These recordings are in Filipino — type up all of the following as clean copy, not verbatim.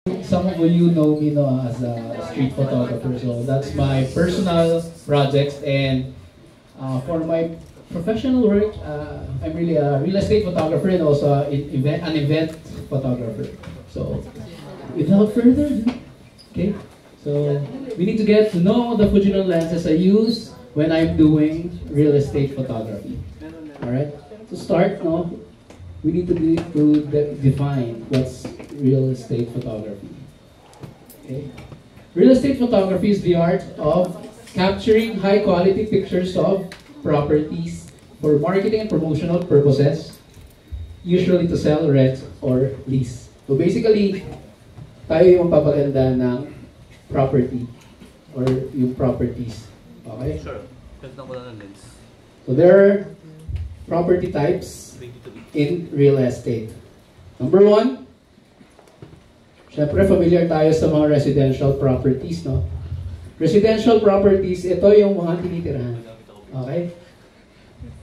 some of you know me no, as a street photographer, so that's my personal projects. And for my professional work, I'm really a real estate photographer and also an event photographer. So without further ado, okay, so we need to get to know the Fujinon lenses I use when I'm doing real estate photography. All right, to start, no, we need to define what's real estate photography. Okay. Real estate photography is the art of capturing high-quality pictures of properties for marketing and promotional purposes, usually to sell, rent, or lease. So basically, tayo yung papaganda ng property or yung properties. Okay? Sure. Ganda ko lang ng lens. So there are property types in real estate. Number one, syempre familiar tayo sa mga residential properties, no? Residential properties, ito yung mga tinitirahan. Okay?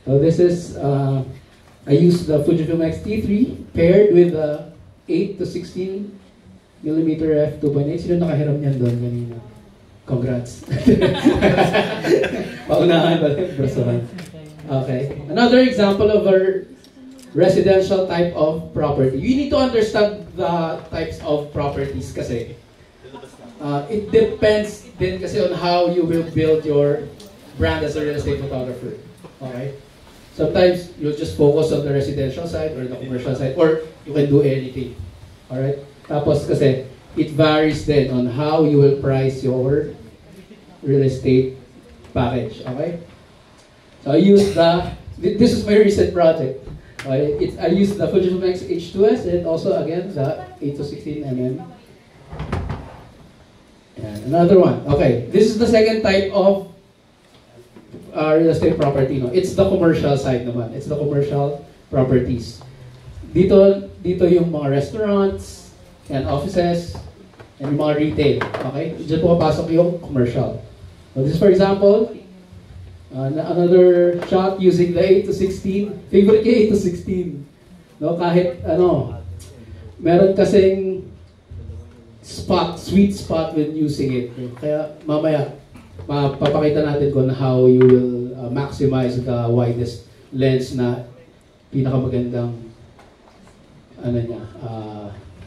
So this is, I used the Fujifilm X-T3 paired with the 8 to 16 millimeter f2.8. Sino nakahiram niyan doon kanina? Congrats. Paunahan ba? Brasuhan. Okay. Another example of a residential type of property. You need to understand the types of properties kasi it depends din kasi on how you will build your brand as a real estate photographer. Okay? Sometimes you'll just focus on the residential side or the commercial side, or you can do anything. Alright? Tapos kasi it varies then on how you will price your real estate package. Okay? So I use this is my recent project. I use the Fujifilm X H2S and also again the 8 to 16 mm. And another one. Okay, this is the second type of real estate property. No? It's the commercial side naman. It's the commercial properties. Dito yung mga restaurants and offices and yung mga retail. Okay? Diyan pumapasok yung commercial. So this is for example, another shot using the 8 to 16. Favorite ko 8 to 16. No, kahit ano, meron kasing sweet spot when using it. Kaya mamaya, mapapakita natin kung how you will maximize the widest lens na pinakamagandang ano niya,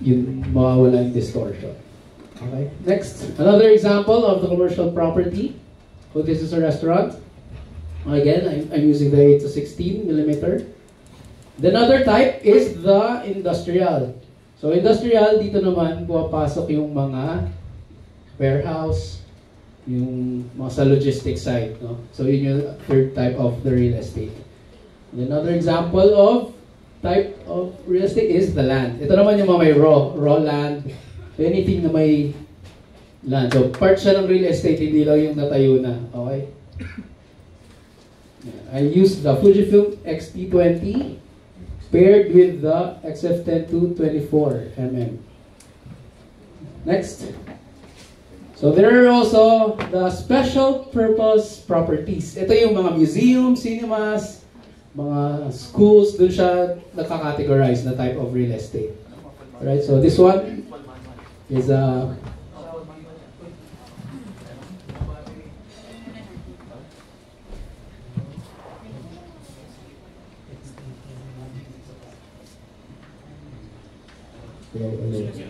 yung mawawala yung distortion. Okay, next, another example of the commercial property. So this is a restaurant. Again, I'm using the 8 to 16 millimeter. The other type is the industrial. So industrial, dito naman pumapasok yung mga warehouse, yung mga sa logistics side. No? So yun yung third type of the real estate. And another example of type of real estate is the land. Ito naman yung mga may raw land. So anything na may land. So part siya ng real estate, hindi lang yung natayo na. Okay? I used the Fujifilm X-T20 paired with the XF10 to 24 mm. Next. So there are also the special purpose properties. Ito yung mga museums, cinemas, mga schools, dun siya nakakategorize na type of real estate. Alright, so this one is a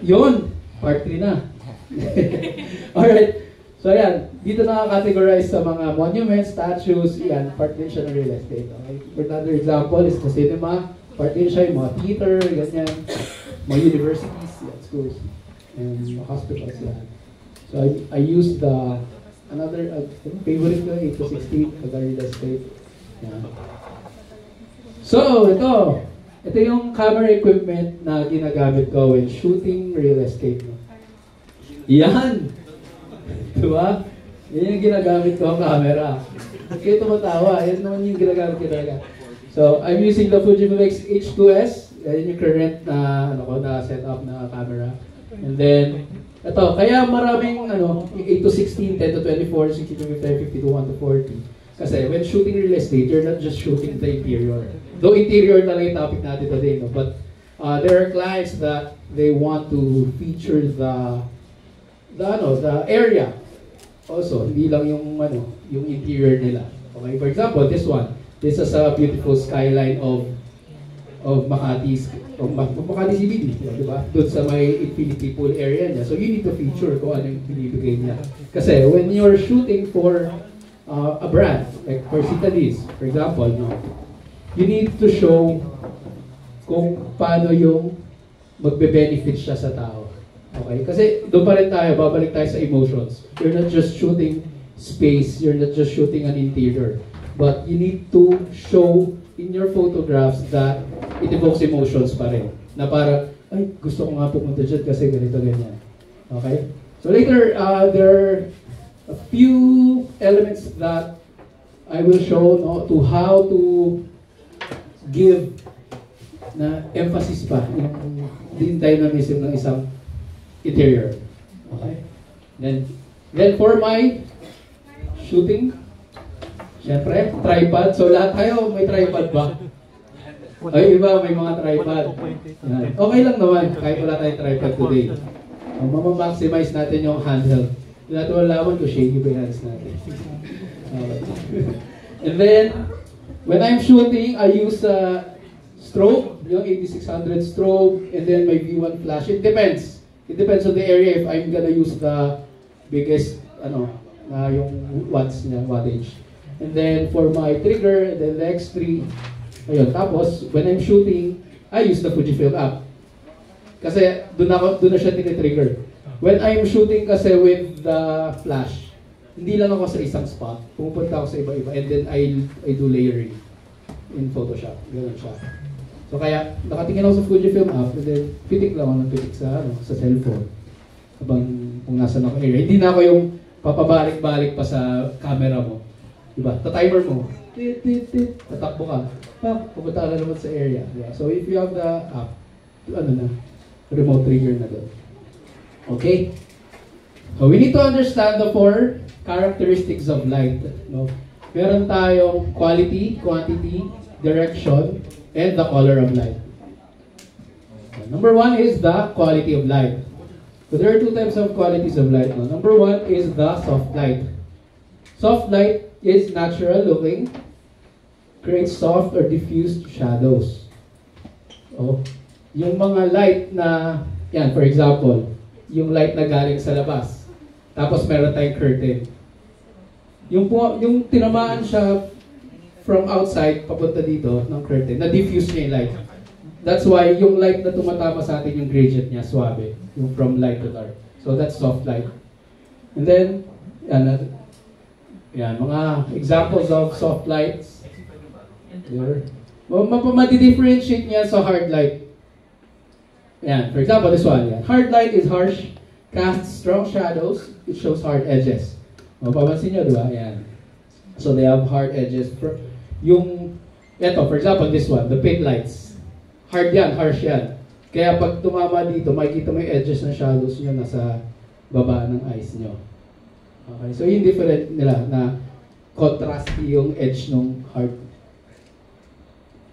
yun! Part 3 na. Alright. So yan, dito nakakategorize sa mga monuments, statues, yan, part din siya ng real estate. Okay? For another example is the cinema. Part din siya yung mga theater, ganyan. Mga universities, yan, schools. And hospitals, yan. So I used another favorite ko, 8 to 16, for the real estate. Yan. So, ito yung camera equipment na ginagamit ko when shooting real estate. Yan! Diba? Yan yung ginagamit ko ang camera. Kaya tumatawa. Yan naman yung ginagamit ko talaga. So, I'm using the Fujifilm X H2S. Yan yung current na setup na camera. And then, ito. Kaya maraming 8 to 16, 10 to 24, 60 to 50, 51 to 40. Kasi when shooting real estate, you're not just shooting the interior. Though interior na lang yung topic natin today, no? But there are clients that they want to feature the area also, hindi lang yung yung interior nila. Okay, for example, this one. This is a beautiful skyline of Makati CBD, di ba? Doon sa may infinity pool area niya. So you need to feature kung ano yung binibigay niya. Kasi when you're shooting for a brand, like for Citadis, for example, you need to show kung paano yung magbe-benefit siya sa tao. Okay? Kasi doon pa rin tayo, babalik tayo sa emotions. You're not just shooting space, you're not just shooting an interior. But you need to show in your photographs that it evokes emotions pa rin. Na para, ay, gusto ko nga pumunta dyan kasi ganito, ganyan. Okay? So later, there are a few elements that I will show to how to give na emphasis pa yung dynamism ng isang interior. Okay? Then for my shooting, syempre, tripod. So lahat kayo may tripod ba? Ay, iba may mga tripod. Yan. Okay lang naman kahit wala tayong tripod today. Mama-maximize natin yung handheld. Hindi natin malaman kung shaky ba yung hands natin. And then, when I'm shooting, I use strobe, yung 8600 strobe, and then my V1 flash. It depends. It depends on the area if I'm gonna use the biggest, yung watts niya, wattage. And then for my trigger, then the X3, ayun. Tapos, when I'm shooting, I use the Fujifilm app. Kasi doon na siya tinitrigger. When I'm shooting kasi with the flash, hindi lang ako sa isang spot. Pumupunta ako sa iba-iba and then I do layering in Photoshop. Ganun siya. So kaya, nakatingin ako sa Fujifilm app and then pitik lang ako ng pitik sa cellphone. Habang kung nasan ako area. Hindi na ako yung papabalik-balik pa sa camera mo. Diba? Ta-timer mo. Tatakbo ka. Pupunta ka na naman sa area. Yeah. So if you have the app, remote trigger na doon. Okay? So we need to understand the 4 characteristics of light. No? Meron tayong quality, quantity, direction, and the color of light. So, number 1 is the quality of light. So there are 2 types of qualities of light. No? Number 1 is the soft light. Soft light is natural looking, creates soft or diffused shadows. Oh, yung mga light na, yan, for example, yung light na galing sa labas, tapos meron tayong curtain. Yung tinamaan siya from outside, papunta dito, ng curtain, na-diffuse niya yung light. That's why yung light na tumatama sa atin, yung gradient niya, suabe. Yung from light to dark. So that's soft light. And then, yan, mga examples of soft lights. Madi-differentiate niya sa hard light. Yan, for example, this one. Yan. Hard light is harsh, casts strong shadows, it shows hard edges. Mapapansin nyo, di ba? Yan. So they have hard edges. Eto, for example, this one, the pit lights. Hard yan, harsh yan. Kaya pag tumama dito, makikita mo yung edges ng shadows nyo nasa baba ng eyes nyo. Okay, so yung different nila na contrasty yung edge ng hard.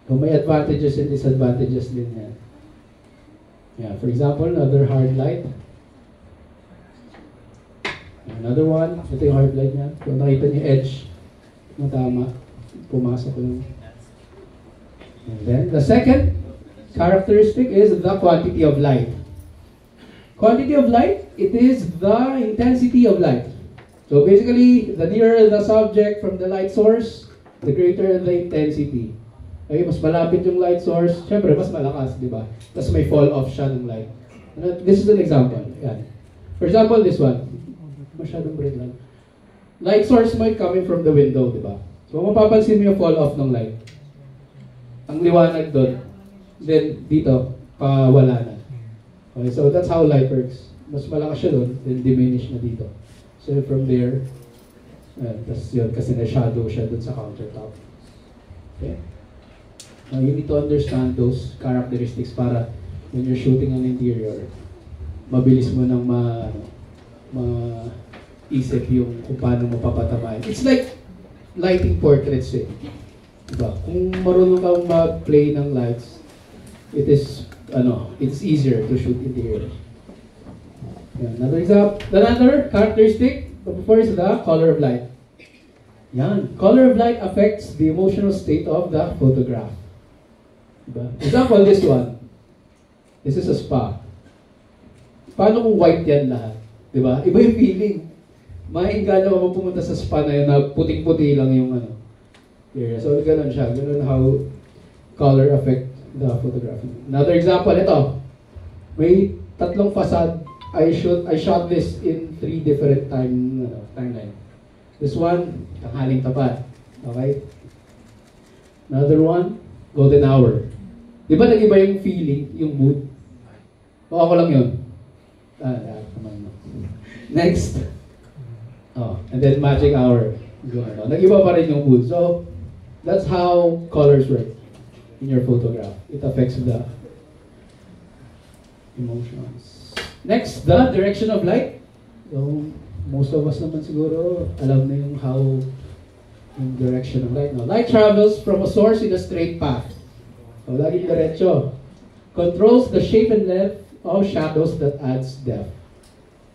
So may advantages and disadvantages din yan. Yeah, for example, another hard light. Another one, ito yung hard light niya. Kung nakita niyo edge, matama, pumasok yung. And then, the second characteristic is the quantity of light. Quantity of light, it is the intensity of light. So basically, the nearer the subject from the light source, the greater the intensity. Okay, mas malapit yung light source, syempre mas malakas, di ba? Tapos may fall off siya ng light. This is an example. Yan. For example, this one. Masyadong bright lang. Light source might coming from the window, di ba? So mapapansin mo yung fall off ng light. Ang liwanag doon. Then dito, wala na. Okay, so that's how light works. Mas malakas siya doon, then diminish na dito. So from there, tapos yun, kasi na-shadow siya dun sa countertop. Okay? Now you need to understand those characteristics para when you're shooting an interior, mabilis mo nang maisip yung kung paano mo papatamayin. It's like lighting portraits eh. Diba? Kung marunong kang mag-play ng lights, it is it's easier to shoot in the air. Yeah, another characteristic before is the color of light. Yan. Color of light affects the emotional state of the photograph. Diba? Example, this one. This is a spa. Paano kung white yan lahat? Diba? Iba yung feeling. Maingganyo ka pumunta sa spa na yun na puting-puti lang yung area. So, ganun siya. Ganun how color affect the photography. Another example, ito. May tatlong facade. I shot this in 3 different timeline. This one, tanghaling tapat. Okay? Another one, golden hour. Di ba nag-iba yung feeling, yung mood? O ako lang yun? Next. And then magic hour. Nag-iba pa rin yung mood. So, that's how colors work in your photograph. It affects the emotions. Next, the direction of light. So, most of us naman siguro alam na yung how yung direction of light. Now, light travels from a source in a straight path. So, laging diretso. Controls the shape and length of shadows that adds depth.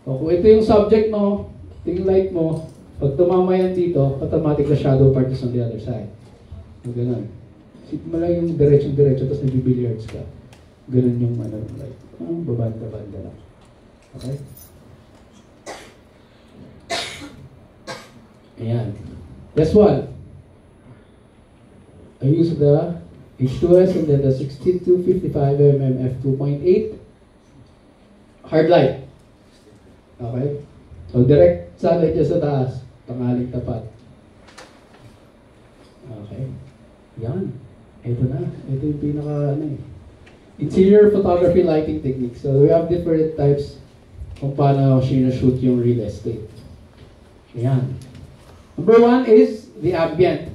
So, kung ito yung subject mo, ito yung light mo, pag tumama yan dito, automatic the shadow part is on the other side. So, ganun. Isip mo lang yung diretso-diretso, tapos nag-billiards ka. Ganun yung light. Babanda-banda lang. Okay? Ayan. This one. I use the H2S and then the 6255mm f2.8 hard light. Okay? So, direct sunlight dyan sa taas. Tanghaling tapat. Okay? Yan. Ito na. Ito yung pinaka, interior photography lighting technique. So, we have different types kung paano sinashoot yung real estate. Ayan. Number 1 is the ambient.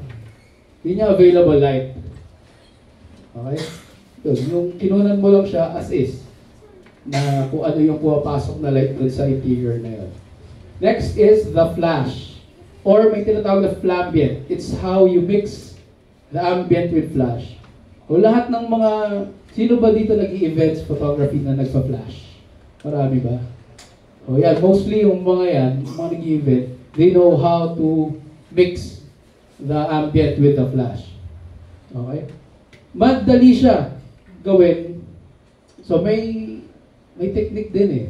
Hindi niya available light. Okay? So, yung kinunan mo lang siya as is. Na kung ano yung pumapasok na light dun sa interior na yun. Next is the flash. Or may tinatawag na flambient. It's how you mix the ambient with flash. O lahat ng mga, sino ba dito nag-i-events photography na nagpa-flash? Marami ba? O yan, mostly yung mga yan, yung mga nag-i-event, they know how to mix the ambient with the flash. Okay? Madali siya gawin. So may technique din eh.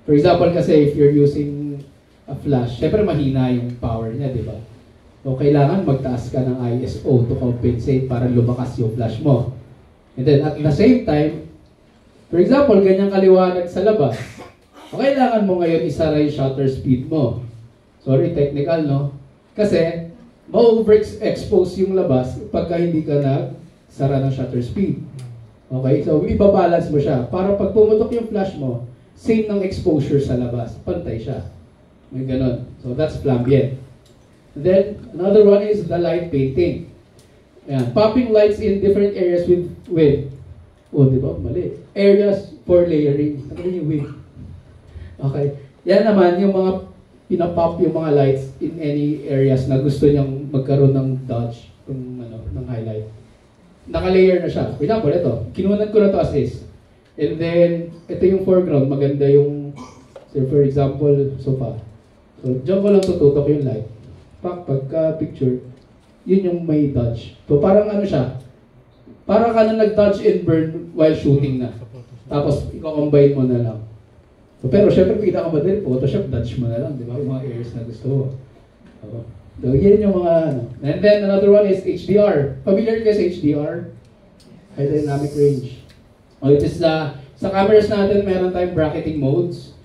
For example kasi if you're using a flash, syempre mahina yung power niya, di ba? So kailangan magtaas ka ng ISO to compensate para lumakas yung flash mo. And then at the same time, for example, ganyang kaliwanag sa labas, kailangan mo ngayon isara yung shutter speed mo. Sorry, technical, no? Kasi ma-overexpose yung labas pagka hindi ka nagsara ng shutter speed. Okay? So, ibabalance mo siya. Para pag pumutok yung flash mo, same ng exposure sa labas. Pantay siya. May ganun. So, that's flambient. Then, another one is the light painting. Ayan. Popping lights in different areas with di ba? Mali. Areas for layering. Ano yung with? Okay. Yan naman, yung mga pinapop yung mga lights in any areas na gusto niyang magkaroon ng dodge, ng highlight. Naka-layer na siya. For example, ito. Kinunan ko na to as is. And then, ito yung foreground. Maganda yung, say for example, sofa. So, dyan ko lang tututok yung light. Pagka-picture, yun yung may dodge. So, parang ano siya. Parang ka na nag-dodge and burn while shooting na. Tapos, i-combine mo na lang. So, pero syempre, kita ka madali, Photoshop, dodge mo na lang, di ba? Yung mga areas na gusto mo. So, yan yung mga ano. And then, another one is HDR. Familiar kayo sa HDR? High Dynamic Range. It is sa cameras natin, meron tayong bracketing modes.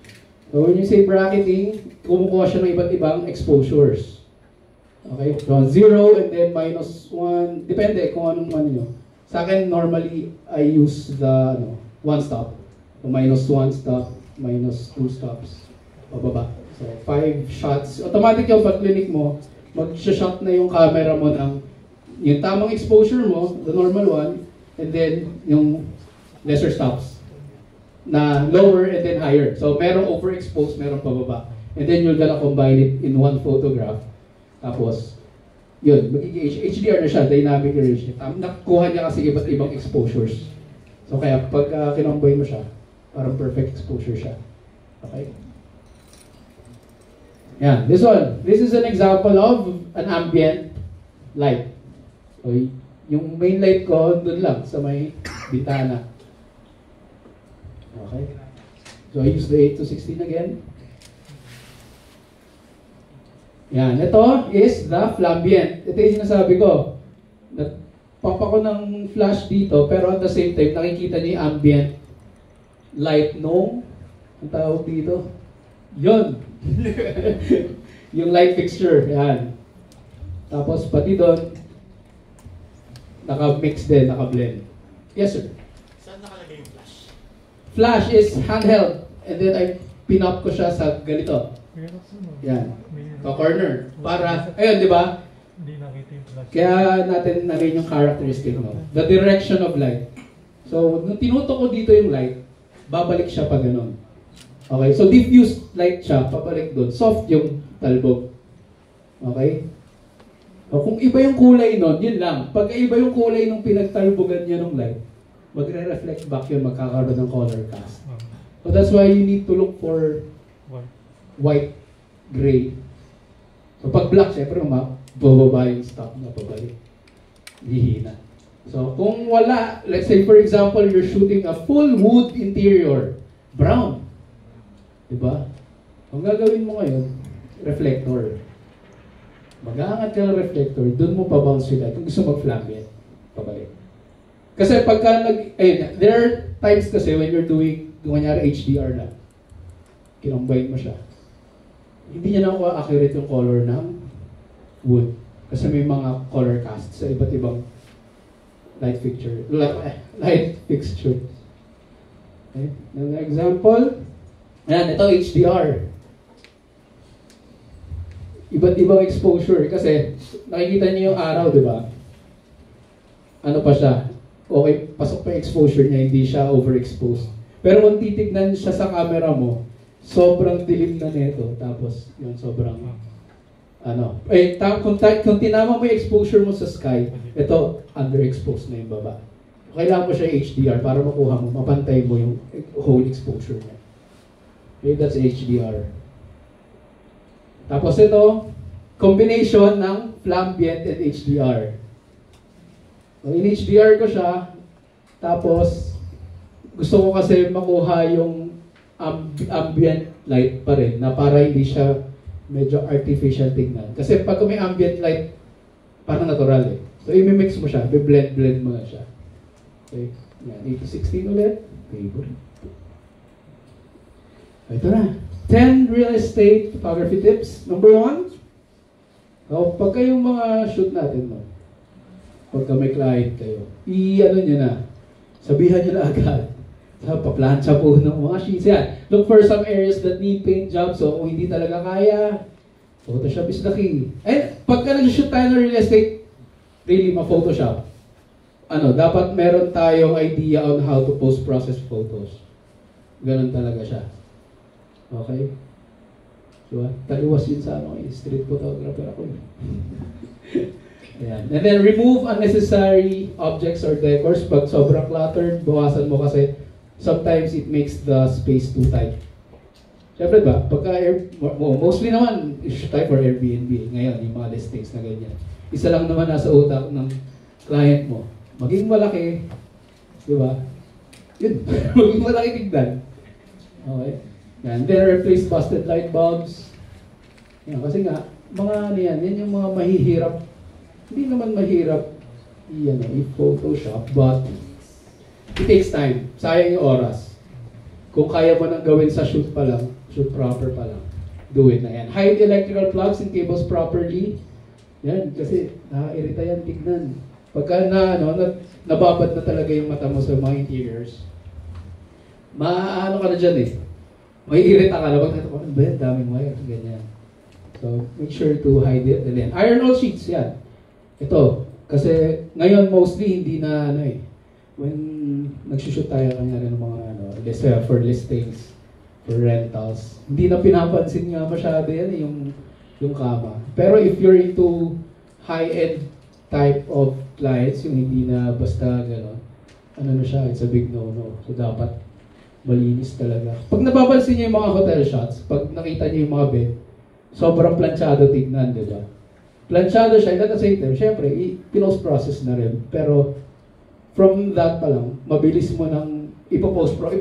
So, when you say bracketing, kumukuha siya ng iba't ibang exposures. Okay? So, 0 and then -1. Depende kung anong ano nyo. Sa akin, normally, I use the 1 stop. So, -1 stop. -2 stops, pababa. So, 5 shots. Automatic yung pag-clinic mo, mag-shot na yung camera mo ng yung tamang exposure mo, the normal one, and then yung lesser stops na lower and then higher. So, merong overexposed, merong pababa. And then you're gonna combine it in one photograph. Tapos, yun, magiging HDR na siya, dynamic range. Nakuha niya kasi iba't ibang exposures So kaya pag kinomboy mo siya, parang perfect exposure siya. Okay? Yan, this one. This is an example of an ambient light. So, yung main light ko, doon lang, sa may bintana. Okay? So, I use the 8 to 16 again. Yan, ito is the flambient. Ito yung sinasabi ko. Papa ko ng flash dito, pero at the same time, nakikita niyo yung ambient light nung, ang tawag dito, yun. Yung light fixture, yan. Tapos pati doon, naka-mix din, naka-blend. Yes, sir. Saan nakalagay yung flash? Flash is handheld. And then I pin-up ko siya sa ganito. Yan. Sa corner. Para, ayun, di ba? Hindi nakita yung flash. Kaya natin naging yung characteristic, no? The direction of light. So, nung tinutok ko dito yung light, babalik siya pa ganun. Okay, so diffused light siya, pabalik doon. Soft yung talbog. Okay? O kung iba yung kulay nun, yun lang. Pag iba yung kulay nung pinagtalbogan niya ng light, magre-reflect back yun, magkakaroon ng color cast. So that's why you need to look for white, gray. So pag black, syempre bababa yung stock na pabalik. Hihina. So kung wala, let's say for example, you're shooting a full wood interior, brown. Diba? Ang gagawin mo ngayon, reflector. Mag-aangat ka ng reflector, dun mo pa-bounce yung light. Kung gusto mag-flambient, pabalik. Kasi pagka there are times kasi when you're doing, kunyari HDR na, kinombine mo siya. Hindi niya nakuha accurate yung color ng wood. Kasi may mga color cast sa iba't ibang light fixture. Light fixture. Okay? Another example. Ayan, ito HDR. Iba't ibang exposure. Kasi, nakikita niyo yung araw, di ba? Ano pa siya? Okay, pasok pa yung exposure niya, hindi siya overexposed. Pero kung titignan siya sa camera mo, sobrang dilim na nito. Tapos, yun, sobrang, kung tinama mo yung exposure mo sa sky, ito, underexposed na yung baba. Kailangan mo siya HDR para makuha mo, mapantay mo yung whole exposure niya. Okay, that's HDR. Tapos ito, combination ng flambient and HDR. So, in HDR ko siya, tapos gusto ko kasi makuha yung ambient light pa rin, na para hindi siya medyo artificial tignan. Kasi pag may ambient light, parang natural eh. So, i-mix mo siya, i-blend mo na siya. Okay, yan, 8-16 ulit. Favorite. Ito na. 10 real estate photography tips. Number 1. So, pag kayong mga shoot natin, no? Pagka may client kayo, i-ano nyo na. Sabihan nyo na agad. Paplansya po ng mga sheets. Yan. Look for some areas that need paint job. So, kung hindi talaga kaya, Photoshop is the key. And pagka nag-shoot tayo ng real estate, really ma-Photoshop. Dapat meron tayong idea on how to post-process photos. Ganun talaga siya. Okay? Diba? Taliwas yun sa street photographer ako. Ayan. And then remove unnecessary objects or decors. Pag sobrang cluttered, bawasan mo kasi sometimes it makes the space too tight. Siyempre ba, pagka mostly naman, shoot tayo for Airbnb. Ngayon, yung mga listings na ganyan. Isa lang naman nasa utak ng client mo. Maging malaki, di ba? Yun, maging malaki tignan. Okay? Yan. Then replace busted light bulbs. Yan, kasi nga, mga yan yung mga mahihirap. Hindi naman mahirap i-Photoshop, but it takes time. Sayang yung oras. Kung kaya mo nang gawin sa shoot pa lang, shoot proper pa lang, do it na yan. Hide electrical plugs and cables properly. Yan, kasi nakakairita yan tignan. Pagka nababad na talaga yung mata mo sa mga interiors, maano ka na dyan eh. Maiirita ka na. Pag nato ko, ano ba yan? Daming wire. Ganyan. So, make sure to hide it. And then, iron all sheets, yan. Ito. Kasi, ngayon, mostly, hindi na, when nagsushoot tayo kanyari ng mga, for listings, for rentals, hindi na pinapansin nga masyado yan, yung kama. Pero if you're into high-end type of clients, yung hindi na basta gano'n, ano na siya, it's a big no-no. So dapat malinis talaga. Pag napapansin niyo yung mga hotel shots, pag nakita niyo yung mga bed, sobrang planchado tignan, di ba? Planchado siya, at the same time, syempre, pinost-process na rin. Pero from that pa lang, mabilis mo nang ipopost-prod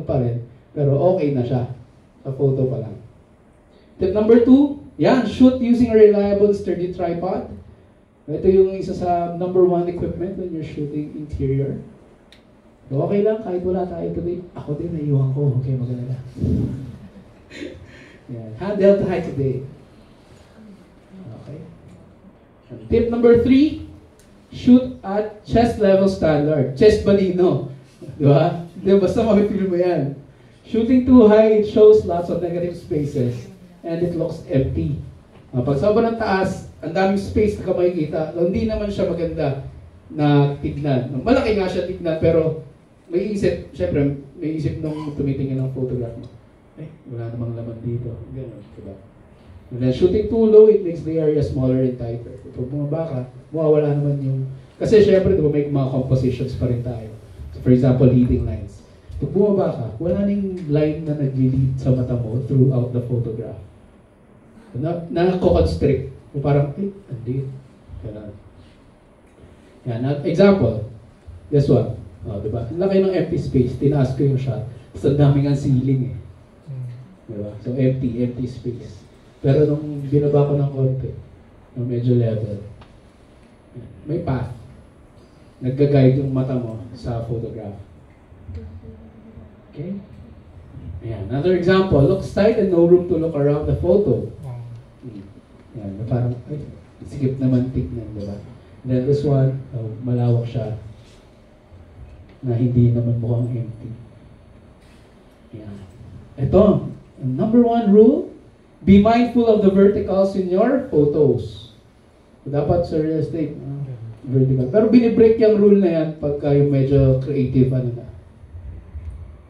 pa rin. Pero okay na siya sa photo pa lang. Tip number 2, yan, shoot using a reliable, sturdy tripod. Ito yung isa sa number 1 equipment when you're shooting interior. So, okay lang, kahit wala tayo today. Ako din, naiwan ko. Okay, maganda lang. Yan, handheld tayo today. Okay. Tip number 3, shoot at chest level standard. Chest balino. Di ba? Basta mapipil mo yan. Shooting too high, it shows lots of negative spaces and it looks empty. Pag sobrang taas, ang daming space na makikita, hindi naman siya maganda na tignan. Malaki nga siya tignan, pero may isip, syempre, may isip nung tumitingin ng photograph mo. Wala namang laman dito. Ganun, diba? And then shooting too low, it makes the area smaller and tighter. Pag bumaba ka, mawawala naman yung... Kasi syempre, diba, may mga compositions pa rin tayo. So, for example, leading lines. Pag bumaba ka, wala nang line na nag-lead sa mata mo throughout the photograph. Nako-constrict. Parang, hindi. Yan. Example, this one. Diba? Laki ng empty space. Tinaas ko yung shot. Tapos ang daming ang ceiling eh. Diba? So, empty space. Pero nung binaba ko ng konti, nung medyo level, may path. Nagga-guide yung mata mo sa photograph. Okay? Ayan. Another example, looks tight and no room to look around the photo. Ayan. Parang, sikip naman tignan, diba? And then this one, malawak siya na hindi naman mukhang empty. Ayan. Ito, number 1 rule, be mindful of the verticals in your photos. Dapat sa real estate, vertical. Pero binibreak yung rule na yan pagka yung medyo creative na.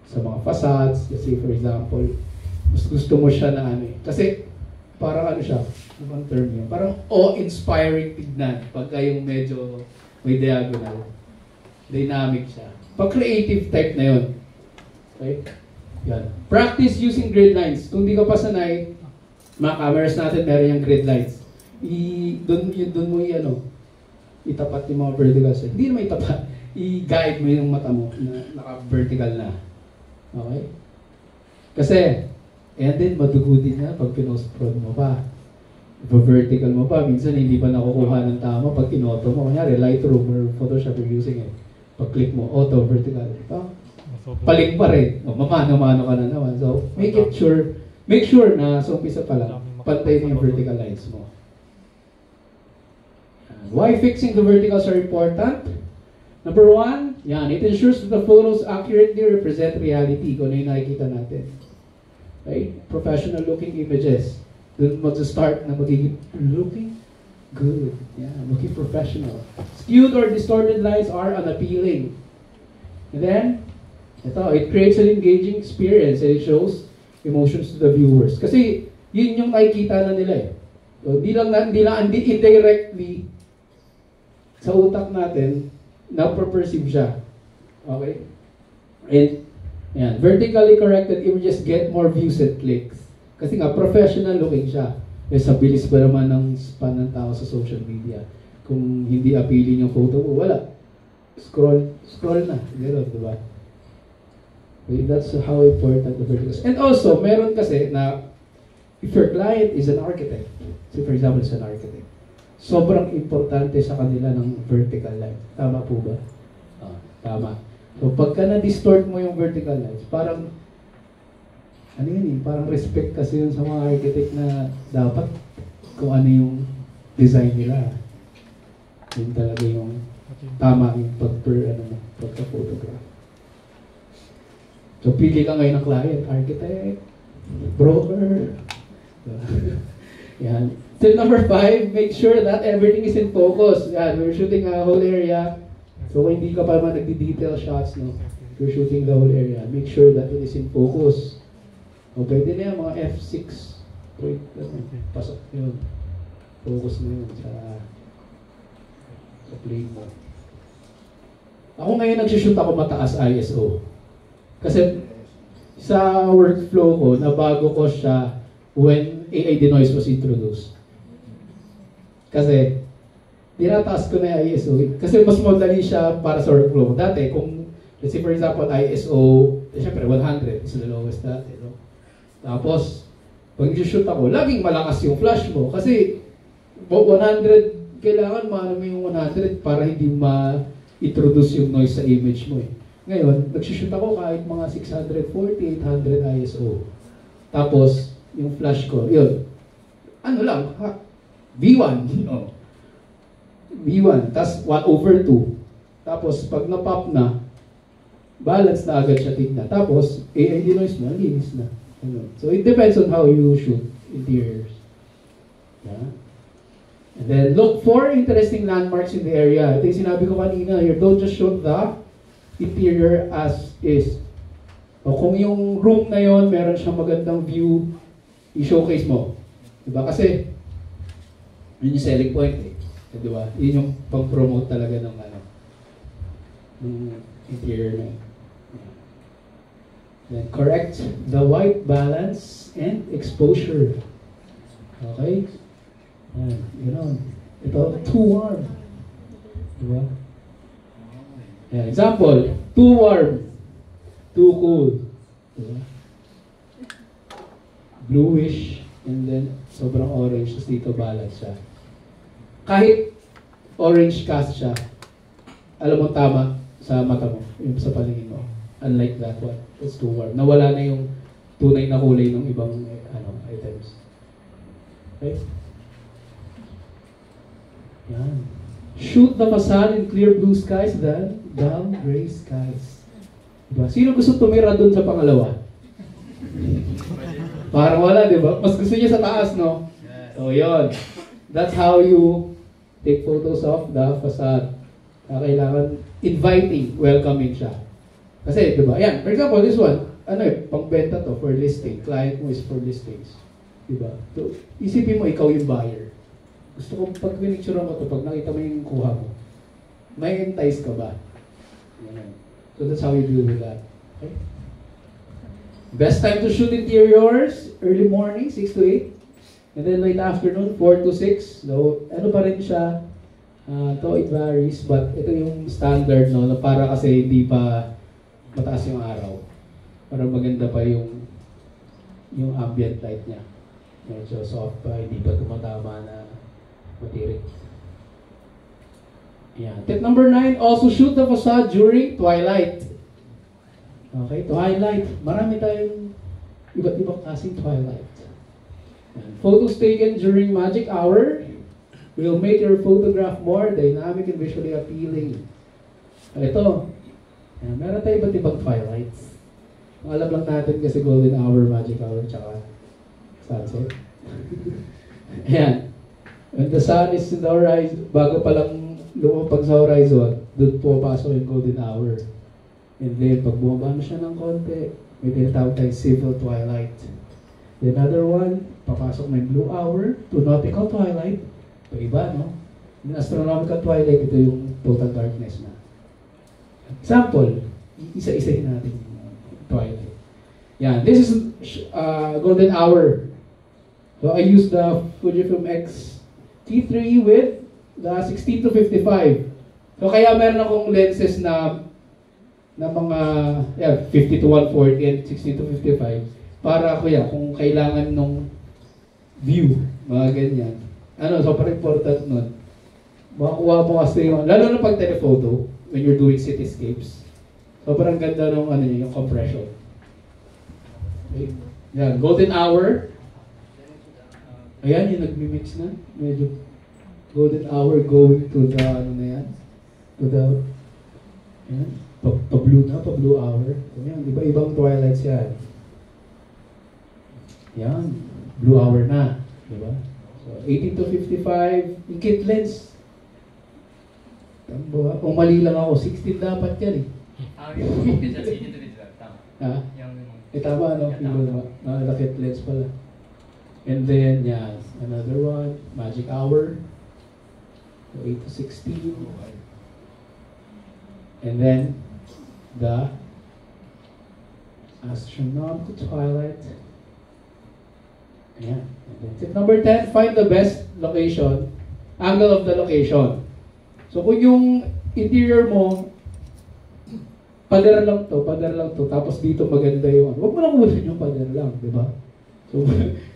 Sa mga facades, kasi for example, mas gusto mo siya na kasi parang siya, anong term yun? Parang awe-inspiring tignan pagka yung medyo may diagonal. Dynamic siya. Pag creative type na yun. Okay? Yan. Practice using grid lines. Kung di ka pa sanay, mga cameras natin meron yung grid lines. Doon mo itapat yung mga verticals. Hindi naman itapat. I-guide mo yung mata mo na naka-vertical na. Okay? Kasi, din, madugo din na pag pinost-prod mo pa. Vertical mo pa, minsan hindi pa nakukuha ng tama pag inoto mo. Kanyari, Lightroom or Photoshop you're using it. Pag-click mo, auto, vertical. Paling pa rin. Mamano-mano ka na naman. So, make sure na sa umpisa pa lang, pantay na yung vertical lines mo. Why fixing the verticals are important? Number 1, it ensures that the photos accurately represent reality kung ano yung nakikita natin. Okay? Professional looking images. Doon mag-start na magiging looking good. Looking professional. Skewed or distorted lines are unappealing. And then, it creates an engaging experience and it shows emotions to the viewers. Kasi, yun yung nakikita na nila eh. So, hindi indirectly sa utak natin, na-perceive siya. Okay? And, vertically corrected images get more views and clicks. Kasi nga, professional looking siya. Sa bilis ba naman ng span ng tao sa social media? Kung hindi appealing yung photo mo, wala. Scroll na. Gano'n, diba? Okay, that's how important the verticals. And also, meron kasi na if your client is an architect, say for example, is an architect, sobrang importante sa kanila ng vertical line. Tama po ba? Tama. So, pagka na-distort mo yung vertical lines, parang, parang respect kasi yun sa mga architect na dapat kung ano yung design nila. Yun talaga yung tama yung pagka-photograph. So, pili ka ngayon ng client, architect, broker. Yan. Tip number 5, make sure that everything is in focus. We're shooting a whole area. So, kung hindi ka pa naman nagdi-detail shots, you're shooting the whole area. Make sure that it is in focus. O, pwede na yan, mga F6. Pasok yun. Focus na yun sa plane mo. Ako ngayon nagsushoot ako mataas ISO. Kasi sa workflow ko, nabago ko siya when AI denoise was introduced. Kasi, tinataas ko na yung ISO. Kasi mas madali siya para sa workflow. Dati, kung, let's say for example, ISO, syempre 100 is the lowest dati. No? Tapos, pag nag-shoot ako, laging malakas yung flash mo. Kasi, 100, kailangan maano mo yung 100 para hindi ma-introduce yung noise sa image mo eh. Ngayon, nag-shoot ako kahit mga 640, 800 ISO. Tapos, yung flash ko, yun. Ano lang, V1. Oh. V1, tas 1/2. Tapos, pag na-pop na, balance na agad siya tignan. Tapos, AI denoise na, linis na. Ano. So, it depends on how you shoot interiors. Yeah. And then, look for interesting landmarks in the area. Ito yung sinabi ko kanina, you don't just shoot the interior as is. O kung yung room na yon meron siyang magandang view, i-showcase mo. Diba? Kasi, yun yung selling point eh. Diba? Yun yung pang-promote talaga ng interior na yun. Then correct the white balance and exposure. Okay? Yan, gano'n. Ito, too warm. Diba? Yan, example, too warm, too cool. Diba? Bluish, and then sobrang orange, tapos dito balance siya. Kahit orange cast siya, alam mo tama sa mata mo, yung sa paningin mo. Unlike that one, it's too warm. Nawala na yung tunay na kulay ng ibang items. Okay? Yan. Shoot the facade in clear blue skies than dull gray skies. Diba? Sino gusto tumira dun sa pangalawa? Parang wala, di ba? Mas gusto niya sa taas, no? So, yun. That's how you take photos of the facade. Kailangan inviting, welcoming siya. Kasi, di ba? Yan. For example, this one, pangbenta to for listing. Client mo is for listings. Di ba? So, isipin mo, ikaw yung buyer. Gusto ko, pag pinicture mo to, pag nakita mo yung kuha mo, may entice ka ba? Yan. So, that's how you deal with that. Okay? Best time to shoot interiors, early morning, 6 to 8. And then late afternoon, 4 to 6. So, ano pa rin siya? It varies, but ito yung standard, no? Na para kasi hindi pa mataas yung araw. Para maganda pa yung ambient light niya. Medyo soft pa, hindi pa tumatama na matirik. Yeah. Tip number 9, also shoot the facade during twilight. Okay, twilight. Marami tayong iba't ibang klaseng twilight. And photos taken during magic hour will make your photograph more dynamic and visually appealing. Ito, meron tayong iba't ibang twilights. Ang alam lang natin kasi golden hour, magic hour, tsaka sunset. Ayan. When the sun is in the horizon, bago pa lang lumapag sa horizon, doon pumapasok yung golden hour. And then, pag bumaba na siya ng konti, may tinatawag tayong civil twilight. The another one, papasok na yung blue hour to nautical twilight. Ito iba, no? Yung astronomical twilight, ito yung total darkness na. Example, isa-isahin natin yung twilight. Yan, this is golden hour. So, I use the Fujifilm X T3 with the 16 to 55. So, kaya meron akong lenses na mga 50 to 140 and 16 to 55 para kung kailangan nung view, mga ganyan. Super important nun. Makakuha mo kasi lalo na pag telephoto, when you're doing cityscapes, sobrang ganda nung yung compression. Okay. Yan, golden hour. Ayan, yung nagmi-mix na. Medyo golden hour going to the, to the, ayan, pa-blue na, pa-blue hour. Ayan, iba-ibang twilights yan. Yan, blue hour na. Diba? So, 18 to 55, yung kit lens. Kung mali lang ako, 16 dapat yan eh. Yung kit lens, 18 to 55, tama. Ha? Tama, kit lens pala. And then, yan, another one, magic hour. So, 8 to 16. And then the astronomical twilight. Ayan. And then tip number 10, find the best location, angle of the location. So kung yung interior mo, pader lang to, tapos dito maganda yung, huwag mo lang ubusin yung pader lang, di ba? So,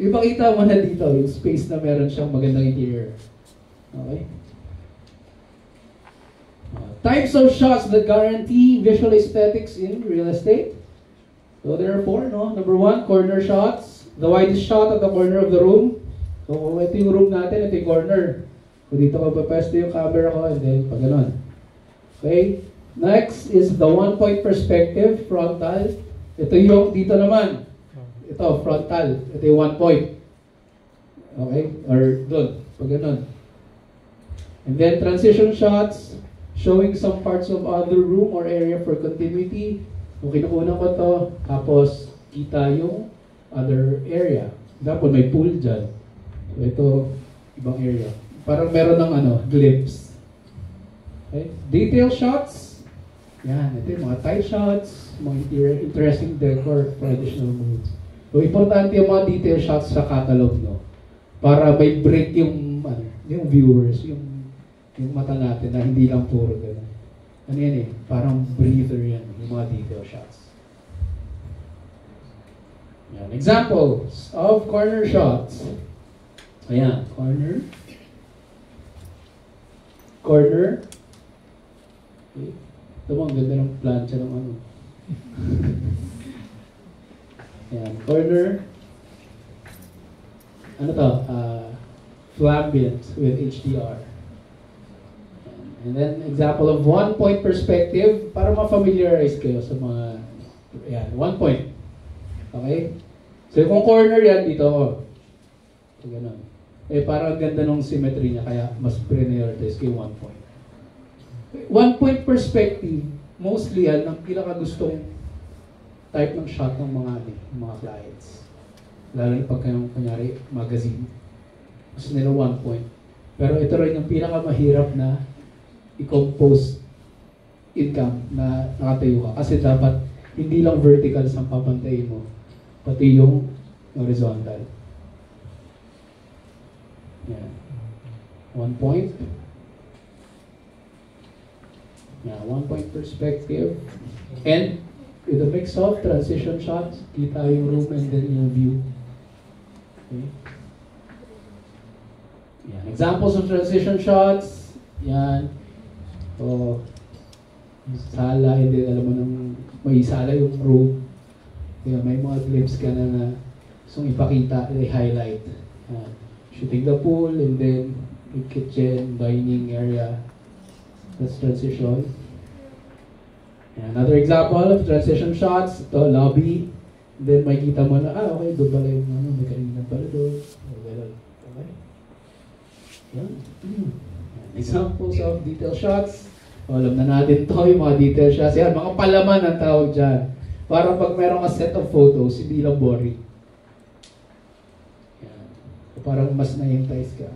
ipakita mo na dito, yung space na meron siyang magandang interior. Okay? Types of shots that guarantee visual aesthetics in real estate. So there are 4, no? Number 1, corner shots. The widest shot at the corner of the room. So kung ito yung room natin, ito yung corner. So dito ko papesto yung camera ko, and then pag ganun. Okay? Next is the one-point perspective, frontal. Ito yung dito naman. Ito, frontal. Ito yung 1 point. Okay? Or doon. Pag ganun. And then transition shots, showing some parts of other room or area for continuity. Kung kinukunan ko to, tapos kita yung other area. Dapat may pool dyan. So ito, ibang area. Parang meron ng glimpse. Okay? Detail shots. Yan, ito yung mga tight shots, mga interesting decor for additional moods. So importante yung mga detail shots sa catalog, no? Para may break yung viewers, yung mata natin na hindi lang puro gano'n. Ano yan eh, parang breather yan, yung mga detail shots. Yan. Examples of corner shots. Ayan, corner. Okay. Ito mo, ang ganda ng plancha ng Ayan, corner. Ano to? Flambient with HDR. And then, example of 1-point perspective para ma-familiarize kayo sa mga, ayan, 1 point. Okay? So, kung corner yan, dito ako. So, ganun. Eh, parang ganda ng symmetry niya, kaya mas prioritize ko yung 1 point. 1-point perspective, mostly yan, ang pinakagustong type ng shot ng mga clients. Lalo na pag kayong, kunyari, magazine. Gusto nila 1 point. Pero ito rin yung pinakamahirap na i-compose income na nakatayo ka. Kasi dapat hindi lang vertical sa papantayin mo, pati yung horizontal. Yan. 1 point. Yeah, 1-point perspective. And with a mix of transition shots, kita yung room and then yung view. Okay. Yeah. Examples of transition shots. Yan. So, sala, and then alam mo nang may sala yung room. Kaya may mga glimpse ka na gusto ipakita, i-highlight. Shooting the pool, and then yung kitchen, dining area. That's transition. And another example of transition shots, ito, lobby. Then makikita mo na, okay, doon pala yung may kainan pala doon. Okay. Yan. Examples of detail shots. Alam na natin to, yung mga detail shots. Yan, mga palaman ang tawag dyan. Para pag meron ka set of photos, hindi lang boring. Yan. So, parang mas na-entice ka.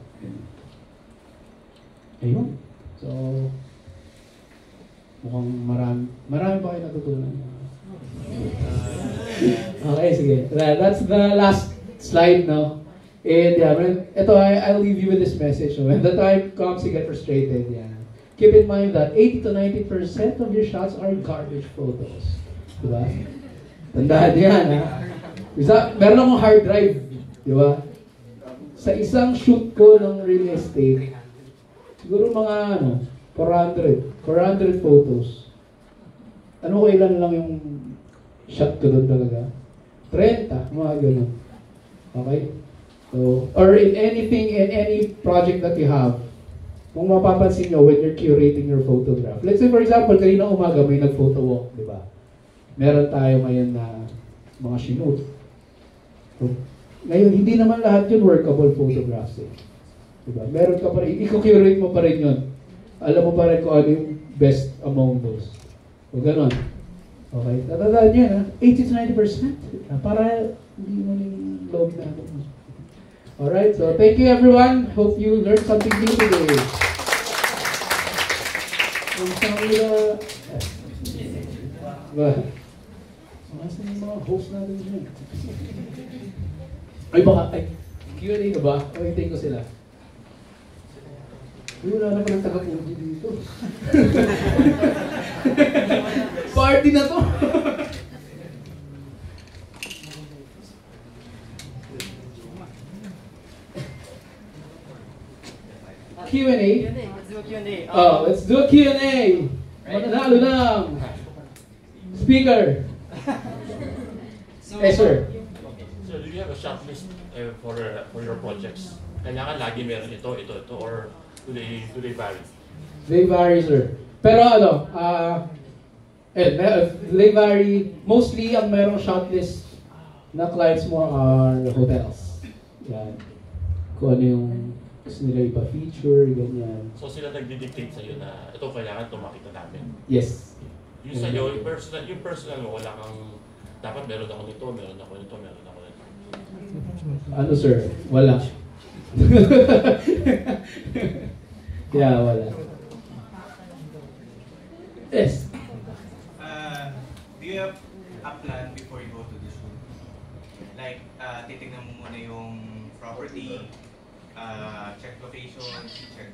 Ayun. So, mukhang marami pa kayo natutunan. Okay, sige. That's the last slide now. And yeah, I'll leave you with this message. So when the time comes, you get frustrated. Yeah. Keep in mind that 80 to 90% of your shots are garbage photos. Diba? Tandaan yan, ha? Meron akong hard drive. Diba? Sa isang shoot ko ng real estate, siguro mga 400 photos. Ano kailan lang yung shot ko doon talaga? 30, mga ganun. Okay? So, or in any project that you have, kung mapapansin nyo when you're curating your photograph. Let's say for example, kanina umaga may nag-photo walk, di ba? Meron tayo ngayon na mga shoot. So, ngayon, hindi naman lahat yun workable photographs eh. Di ba? Meron ka pa rin, i-curate mo pa rin yun. Alam mo pa rin kung ano yung best among those. So, ganon. Okay? Tatandaan nyo, 80 to 90%. Para hindi mo yung log na. Alright, so thank you everyone. Hope you learned something new today. Kung saan nila... Ba? Nasaan yung mga host natin dyan? Ay baka, ay, Q&A na ba? O hintayin ko sila. Uy, wala na pa ng taga-Fuji dito. Party na to! Q&A? Let's do a Q&A. Oh, let's do a Q&A! Mananalo lang! Speaker! Yes, sir. So do you have a shot list for your projects? Kailangan lagi meron ito, or do they vary? They vary, sir. Pero ano, they vary. Mostly, ang merong shot list na clients mo are hotels. Yan. Kung ano yung gusto nila ipa-feature, ganyan. So sila nagdi-dictate sa'yo na ito kailangan tumakita namin? Yes. Yung sa'yo, yung personal mo, wala kang dapat meron ako nito, meron ako nito. Ano sir? Wala. Yeah, wala. Yes. Do you have a plan before you go to the shoot? Like, titignan mo muna yung property, check location, check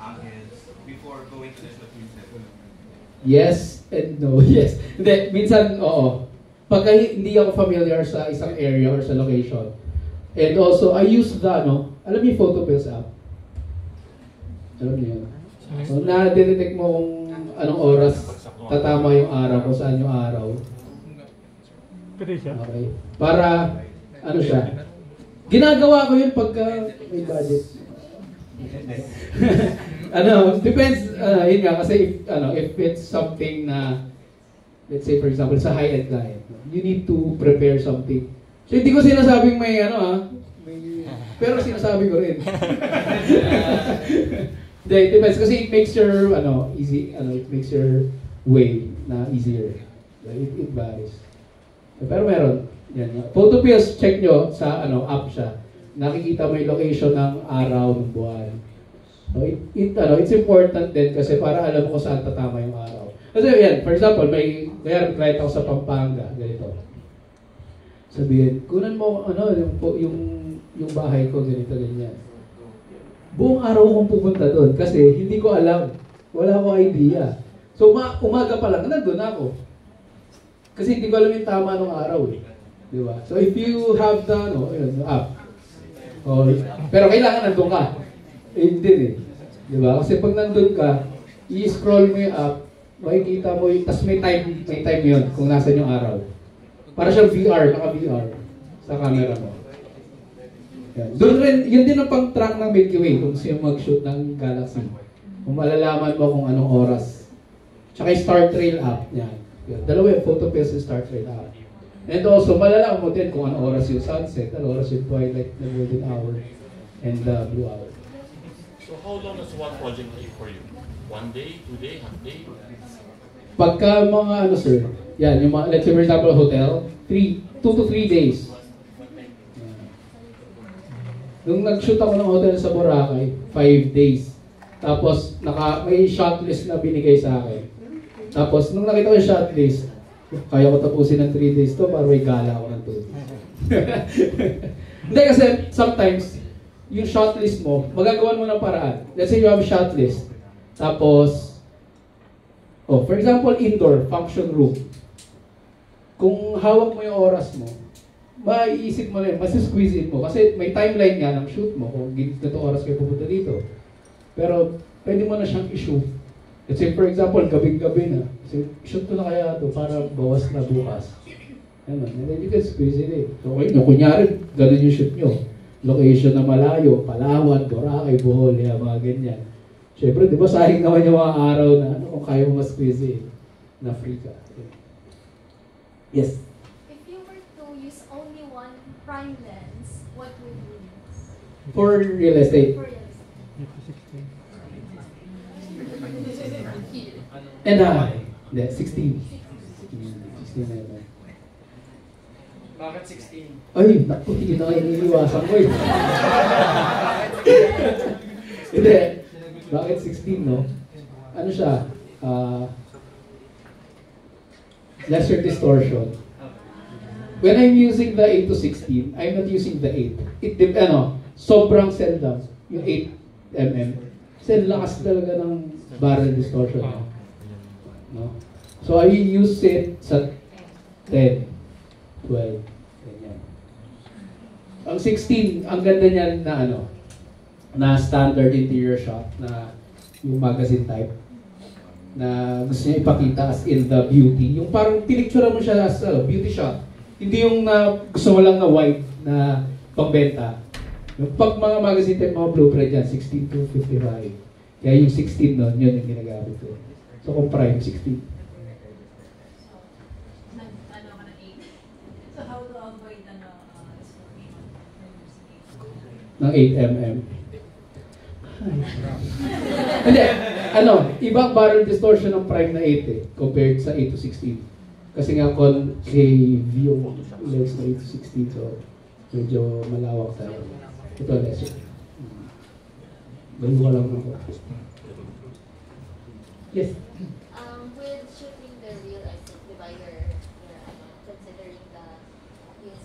angles before going to the shoot yourself? Yes and no. Yes. Hindi, minsan, oo. Pagka hindi ako familiar sa isang area or sa location. And also, I use the, alam niyo yung PhotoPills app? Alam niyo yun? So, na-detect mo kung anong oras tatama yung araw, kung saan yung araw. Okay. Para, ano siya? Ginagawa ko yun pagka may budget. Depends, yun nga, kasi if it's something na, let's say for example, sa high-end client, you need to prepare something. So hindi ko sinasabing may pero sinasabi ko rin. It depends, kasi it makes your, easy, it makes your way na easier. It varies. Pero meron, yan. PhotoPills, check nyo sa, app siya. Nakikita mo yung location ng araw, ng buwan. So it's important din kasi para alam mo kung saan tatama yung araw. Kasi yan, for example, may client ako sa Pampanga, ganito. Sabihin, kunan mo yung bahay ko, ganito, ganyan. Buong araw akong pupunta doon kasi hindi ko alam. Wala akong idea. So umaga pa lang, nandun ako. Kasi hindi ko alam yung tama ng araw eh. Di ba? So if you have the app, pero kailangan nandun ka. Hindi eh. Di ba? Kasi pag nandun ka, i-scroll mo yung app, makikita mo yung, tas may time yun kung nasan yung araw. Para siyang VR, naka-VR sa camera mo. Yan. Doon rin, yun din ang pang-track ng Milky Way kung sino mag-shoot ng Galaxy. Kung malalaman mo kung anong oras. Tsaka yung Star Trail app. Yan. Dalawa yung PhotoPills and Star Trail app. And also, malalaman mo din kung anong oras yung sunset, anong oras yung twilight, the golden hour, and the blue hour. So how long does one project take for you? 1 day, 2 day, half day? Pagka mga sir, yan, yung mga, let's say for example, hotel, 2 to 3 days. Nung nag-shoot ako ng hotel sa Boracay, 5 days. Tapos, may shot list na binigay sa akin. Tapos, nung nakita ko yung shot list, kaya ko tapusin ng 3 days to para may gala ako ng 2 days. Hindi kasi, sometimes, yung shot list mo, magagawan mo ng paraan. Let's say you have a shot list. Tapos, for example, indoor, function room. Kung hawak mo yung oras mo, maiisip mo na yun, masisqueeze in mo. Kasi may timeline nga ng shoot mo kung ganito oras kayo pupunta dito. Pero, pwede mo na siyang i-shoot. Let's say, for example, gabing-gabi na. So, shoot ko na kaya ito para bawas na bukas. And then you can squeeze it in. So, okay, kunyari, ganun yung shoot nyo. Location na malayo, Palawan, Boracay, Bohol, mga ganyan. Siyempre, di ba sayang naman yung mga araw na kung kaya mo ma-squeeze in, na free ka. Yes? If you were to use only one prime lens, what would you use? For real estate. For real estate. And hindi, 16. 16 na yun. Bakit 16? Ay, naku, yun na kayo niliwasan ko eh. Hindi. Bakit 16, no? ano siya, lesser distortion. When I'm using the 8 to 16, I'm not using the 8. Sobrang seldom, yung 8mm. Kasi lakas talaga ng barrel distortion. No? So I use it sa 10, 12, ganyan. Ang 16, ang ganda niyan na na standard interior shot, na yung magazine type, na gusto niya ipakita as in the beauty. Yung parang pinicture mo siya as beauty shot. Hindi yung gusto mo lang na wide na pangbenta. Yung pag mga magazine type, mga blueprint yan, 16 to 55. Kaya yung 16 nun, yun yung ginagamit ko. So kung prime, 16. So how to avoid distortion Ng 8mm. Hindi, ibang barrel distortion ng prime na 8 compared sa 8 to 16. Kasi nga view lens na 8 to 16, so medyo malawak tayo. Ito lesser. Ganun ko lang ako. Yes? With shooting the real estate divider, considering yung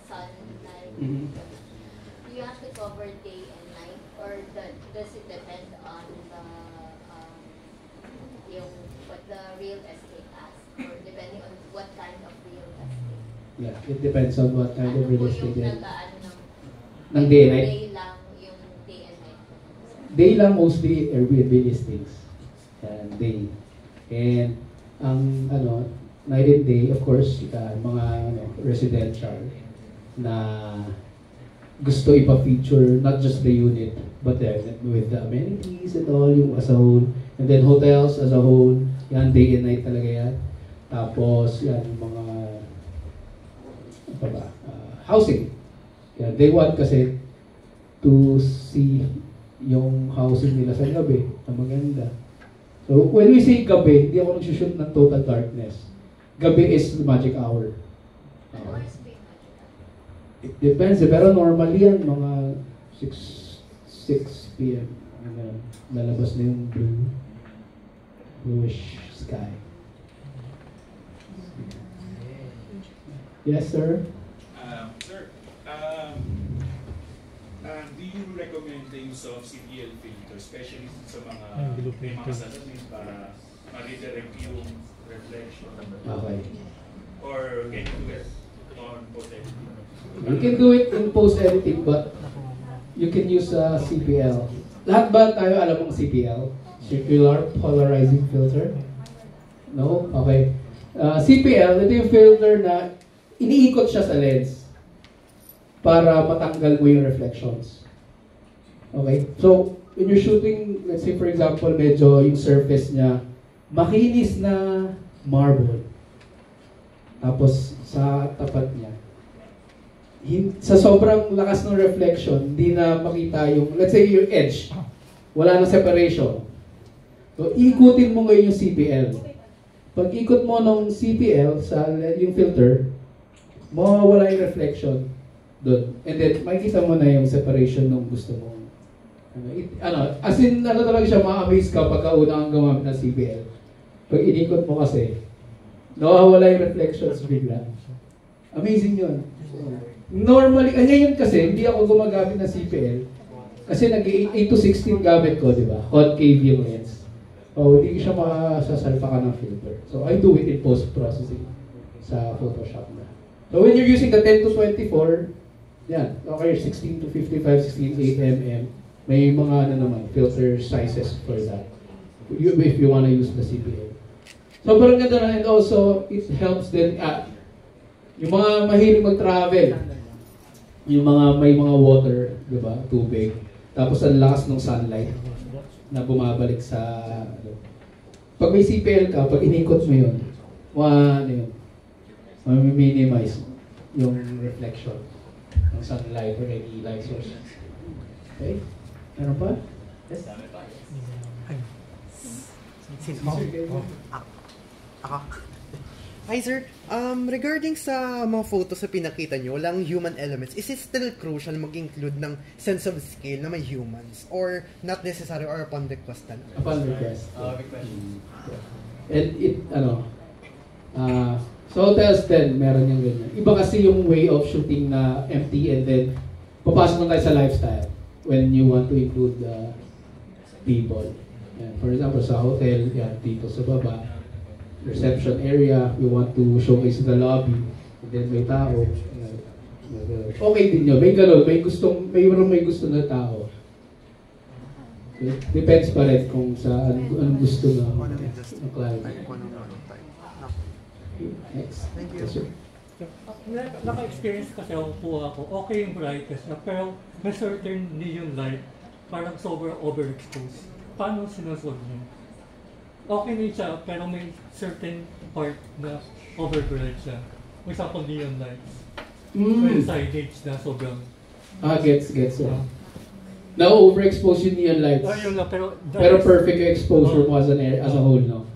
sunlight, do you have to cover day and night, or does it depend on what the real estate asks, or depending on what kind of real estate? Yeah, it depends on what kind of real estate Yung ng day and night? Day lang yung day and night. Day lang mostly Airbnb listings. And day. And ang night and day, of course, mga residential na gusto ipa-feature not just the unit, but then with the amenities and all, yung as a whole. And then hotels as a whole, yan, day and night talaga yan. Tapos, yan, yung mga housing. Yeah, they want kasi to see yung housing nila sa gabi na maganda. So, when we say gabi, hindi ako nagsushoot ng total darkness. Gabi is the magic hour. It depends, pero normally yan, mga 6 p.m. Lalabas na yung bluish sky. Yes, sir? Sir, do you recommend the use of CPL filter, especially sa mga salamin para ma-redirect yung reflection? Okay. Or can you do it on post-editing? You can do it in post-editing, but you can use CPL. Lahat ba tayo alam ng CPL? Circular Polarizing Filter? No? Okay. CPL, ito yung filter na iniikot siya sa lens para matanggal mo yung reflections. Okay? So, when you're shooting, let's say for example, medyo yung surface niya, makinis na marble. Tapos, sa tapat niya, sa sobrang lakas ng reflection, hindi na makita yung, let's say yung edge, wala nang separation. So, ikutin mo ngayon yung CPL. Pag ikot mo ng CPL sa yung filter, mawawala yung reflection doon. And then, makikita mo na yung separation ng gusto mo. As in, talaga siya, ma-amaze ka pagka una kang gumamit ng CPL. Pag inikot mo kasi, nawawala yung reflections bigla. Amazing yun. Normally, ngayon kasi, hindi ako gumagamit ng CPL. Kasi nag-8 to 16 gamit ko, di ba? Concave yung lens. So, hindi siya masasalpakan ng filter. So, I do it in post-processing sa Photoshop na. So, when you're using the 10 to 24, yan, okay, 16 to 55, 16, 8mm, may mga filter sizes for that. If you want to use the CPL. So, parang ganda na, and also, it helps then, yung mga mahilig mag-travel, yung mga may mga water, di ba, tubig, tapos ang lakas ng sunlight na bumabalik sa, pag may CPL ka, pag inikot mo yun, minimize yung reflection ng sunlight or any light source. Okay? Ano pa? Yes? Ako. Hi sir, regarding sa mga photos na pinakita nyo, walang human elements, is it still crucial mag-include ng sense of scale na may humans? Or not necessary or upon request na? Upon request. Big question. And sa hotels din, meron yung ganyan. Iba kasi yung way of shooting na empty and then papasok na tayo sa lifestyle when you want to include people. Yan. For example, sa hotel, yan, dito sa baba, reception area, we want to showcase the lobby, and then may tao. Okay din yun. May gano'n, may gusto na tao. Depends pa rin kung sa anong gusto ng client. Next. Thank you. Yes, sir. Naka-experience kasi ako, okay yung brightness na, pero may certain neon light, parang sobrang overexposed. Paano sinasolve niyo? Okay na siya, pero may certain part na overbright siya. For example, neon lights. May signage na sobrang... Gets. Na-overexpose yung neon lights. Yun na, pero perfect yung exposure mo as a whole, no?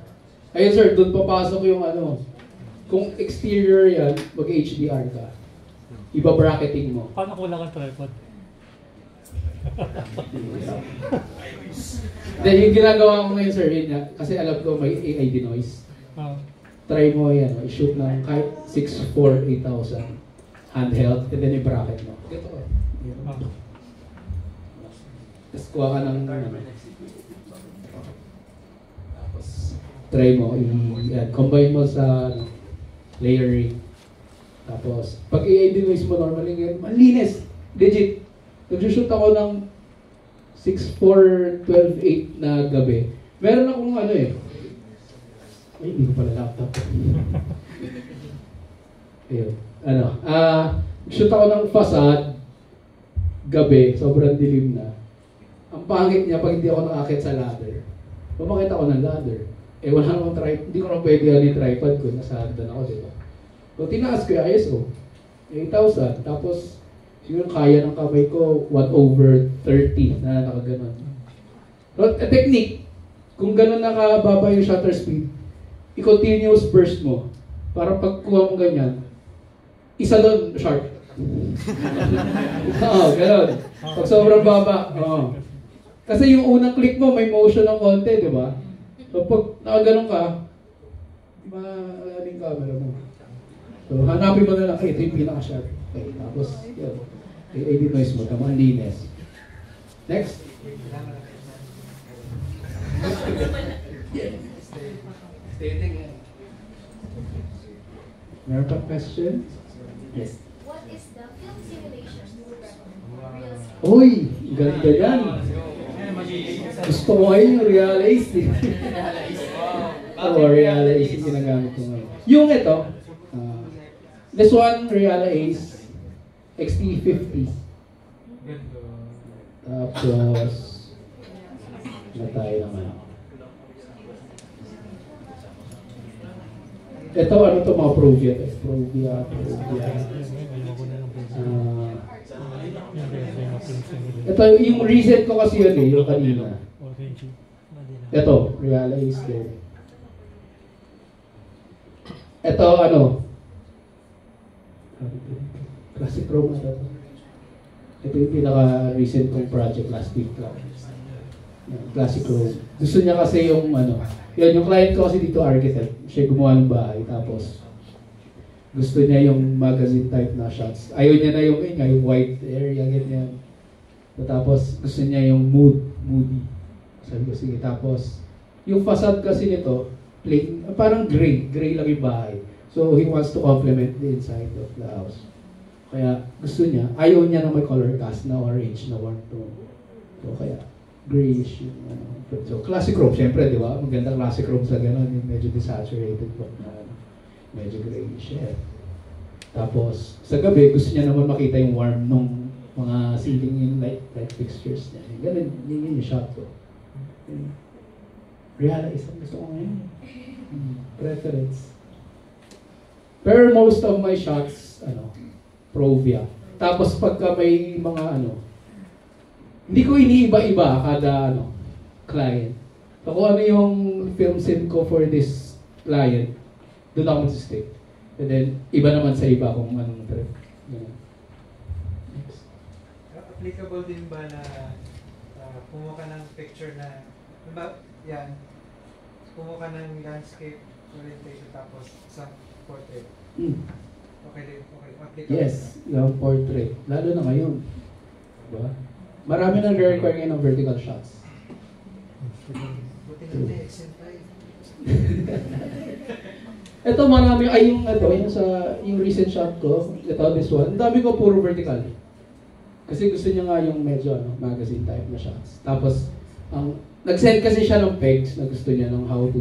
Ayun sir, doon papasok yung kung exterior yan, mag-HDR ka. Iba-bracketing mo. Paano ko lang ang tripod? Then yung ginagawa ko ngayon sir, yun nga, kasi alam ko may AI denoise. Try mo yan, i-shoot ng kahit 6.4, 8,000 handheld, and then i-bracket mo. Ito ko. Tapos kuha ka ng tapos try mo, combine mo sa layering. Tapos pag AI denoise mo normally ngayon, malinis, legit. Nag-shoot ako ng 6.4, 12.8 na gabi. Meron akong ay, hindi ko pala laptop. Ayun. Shoot ako ng facade, gabi, sobrang dilim na. Ang pangit niya pag hindi ako nakakit sa ladder. Pumakit ako ng ladder. Wala namang tripod, hindi ko na pwede yung tripod ko, nasa hagdan ako, diba? So, tinaas ko yung ISO, 8,000, tapos, siguro kaya ng kamay ko 1/30 na nakaganon. But a technique, kung ganon nakababa yung shutter speed, i-continuous burst mo. Para pagkuha mo ganyan, isa doon, sharp. Oo, ganon. Pag sobrang baba, kasi yung unang click mo, may motion ng konti, di ba? So pag nakaganon ka, malaling camera mo. So hanapin mo na lang, ito yung pinaka-sharp. Okay, tapos, yun. AI denoise mo, tamang linis. Next. Meron pa question? Yes. What is the film simulation program? Uy, ganda yan. Gusto ko ngayon yung Realize. Realize yung ginagamit ko ngayon. Yung ito, this one, Realize XT50. Tapos, na tayo naman. Ito, ano to mga Provia? Provia. Ito, yung recent ko kasi yun yung kanina. Ito, Realize din. Ito, Classic Chrome na ito. Ito yung pinaka-recent kong project last week lang. Classic Chrome. Gusto niya kasi yung yung client ko kasi dito architect. Siya gumawa ng bahay. Tapos, gusto niya yung magazine type na shots. Ayaw niya na yung white area, ganyan. Tapos, gusto niya yung moody. Sabi ko, sige. Tapos, yung facade kasi nito, plain, parang gray lang yung bahay. So, he wants to complement the inside of the house. Kaya, gusto niya, ayaw niya na may color cast na orange na warm tone. So, kaya, grayish yung So, classic room, syempre, di ba? Magandang classic room sa gano'n, yung medyo desaturated po na medyo grayish. Tapos, sa gabi, gusto niya naman makita yung warm nung mga ceiling yung light fixtures niya. Ganun, yun yung shot ko. Realize, ang gusto ko ngayon. Preference. Pero most of my shots, Provia. Tapos pagka may mga hindi ko iniiba-iba kada client. So kung ano yung film scene ko for this client, doon ako mag-stick. And then, iba naman sa iba kung anong trip. Ganun. Next. Applicable din ba na kumuha ka ng picture na, yan, kumuha ka ng landscape orientation tapos sa portrait? Okay din, okay. Applicable. Yes, yung portrait. Lalo na ngayon. Diba? Marami nang require ngayon ng vertical shots. Buti na XM5. Ito marami, ay yung recent shot ko, this one, ang dami ko puro vertical. Kasi gusto niya nga yung medyo magazine type na shots. Tapos, nag-send kasi siya ng pegs na gusto niya ng how to,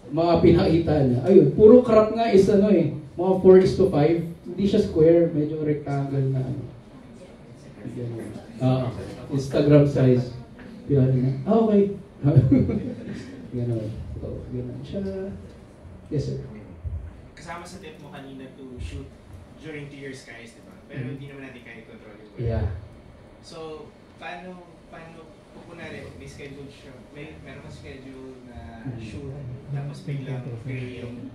mga pinakita niya. Ayun, puro crop nga is mga 4:5. Hindi siya square, medyo rectangle na Instagram size. Yan na. Okay. Ganon. So, ganon siya. Yes, sir. Kasama sa tip mo kanina to shoot during clear skies, di ba? Pero hindi naman natin kaya i-control yung weather. Yeah. So, paano kung kunwari, may schedule siya, meron kang schedule na shoot, tapos biglang gray yung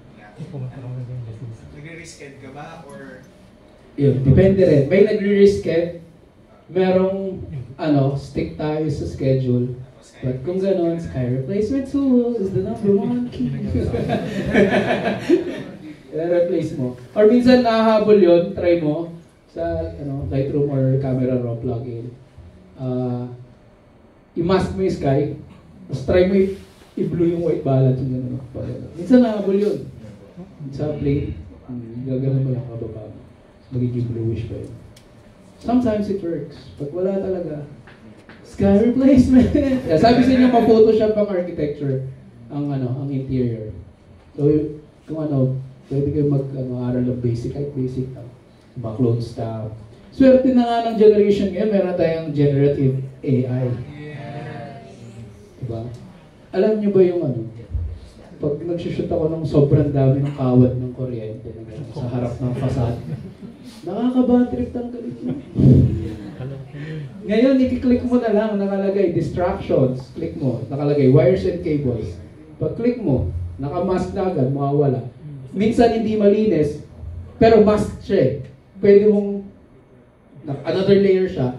nagre-reschedule ka ba? Or yun, depende rin. May nagre-reschedule, merong stick tayo sa schedule. But kung ganon, sky replacement tool is the number one key. Replace mo. Or minsan nahahabol yun, try mo sa Lightroom or Camera Raw plugin. I-mask mo yung sky, tapos try mo i-blue yung white balance. Minsan nahahabol yun. Sa plane, gagawin mo lang kababa mo. Magiging bluish pa yun. Sometimes it works. Pag wala talaga, sky replacement. Sabi sa inyo, ma-photoshop ang architecture, ang interior. So, kung pwede kayo mag-aral ng basic, kahit basic lang. Clone staff. Swerte na nga ng generation ngayon, meron tayong generative AI. Diba? Alam niyo ba yung pag nagsushoot ako ng sobrang dami ng kawad ng kuryente sa harap ng facade, nakaka-bad trip ang galit mo. Ngayon, i-click mo na lang, nakalagay distractions, click mo, nakalagay wires and cables. Pag click mo, naka-mask na agad, mawawala. Minsan hindi malinis, pero mask siya. Pwede mong, another layer siya,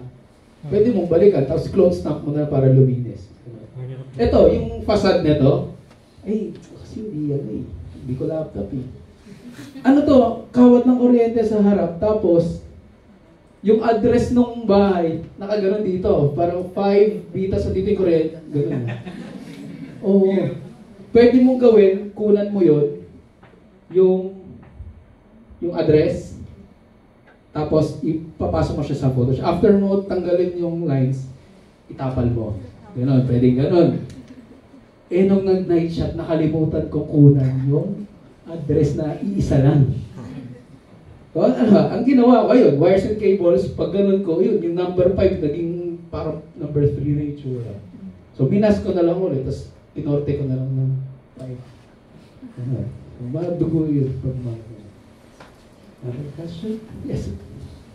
pwede mong balikan, tapos clone snap mo na para luminis. Ito, yung facade nito, kasi hindi ko laptop kawat ng kuryente sa harap, tapos, yung address ng bahay, nakaganon dito. Parang 5 bitas sa dito yung kuryente. Ganun. Oo. Pwede mong gawin, kunan mo yun, yung address, tapos ipapasok mo siya sa Photoshop. After mo tanggalin yung lines, itapal mo. Ganon, pwedeng ganon. Nung nag-night shot, nakalimutan kong kunan yung address na iisa lang. So, ang ginawa ko, yun, wires and cables, pag ganun ko, yun, yung number 5, naging parang number 3 na itsura. So, minas ko na lang ulit, tapos inorte ko na lang ng 5. Madugo yun pag Another question? Yes.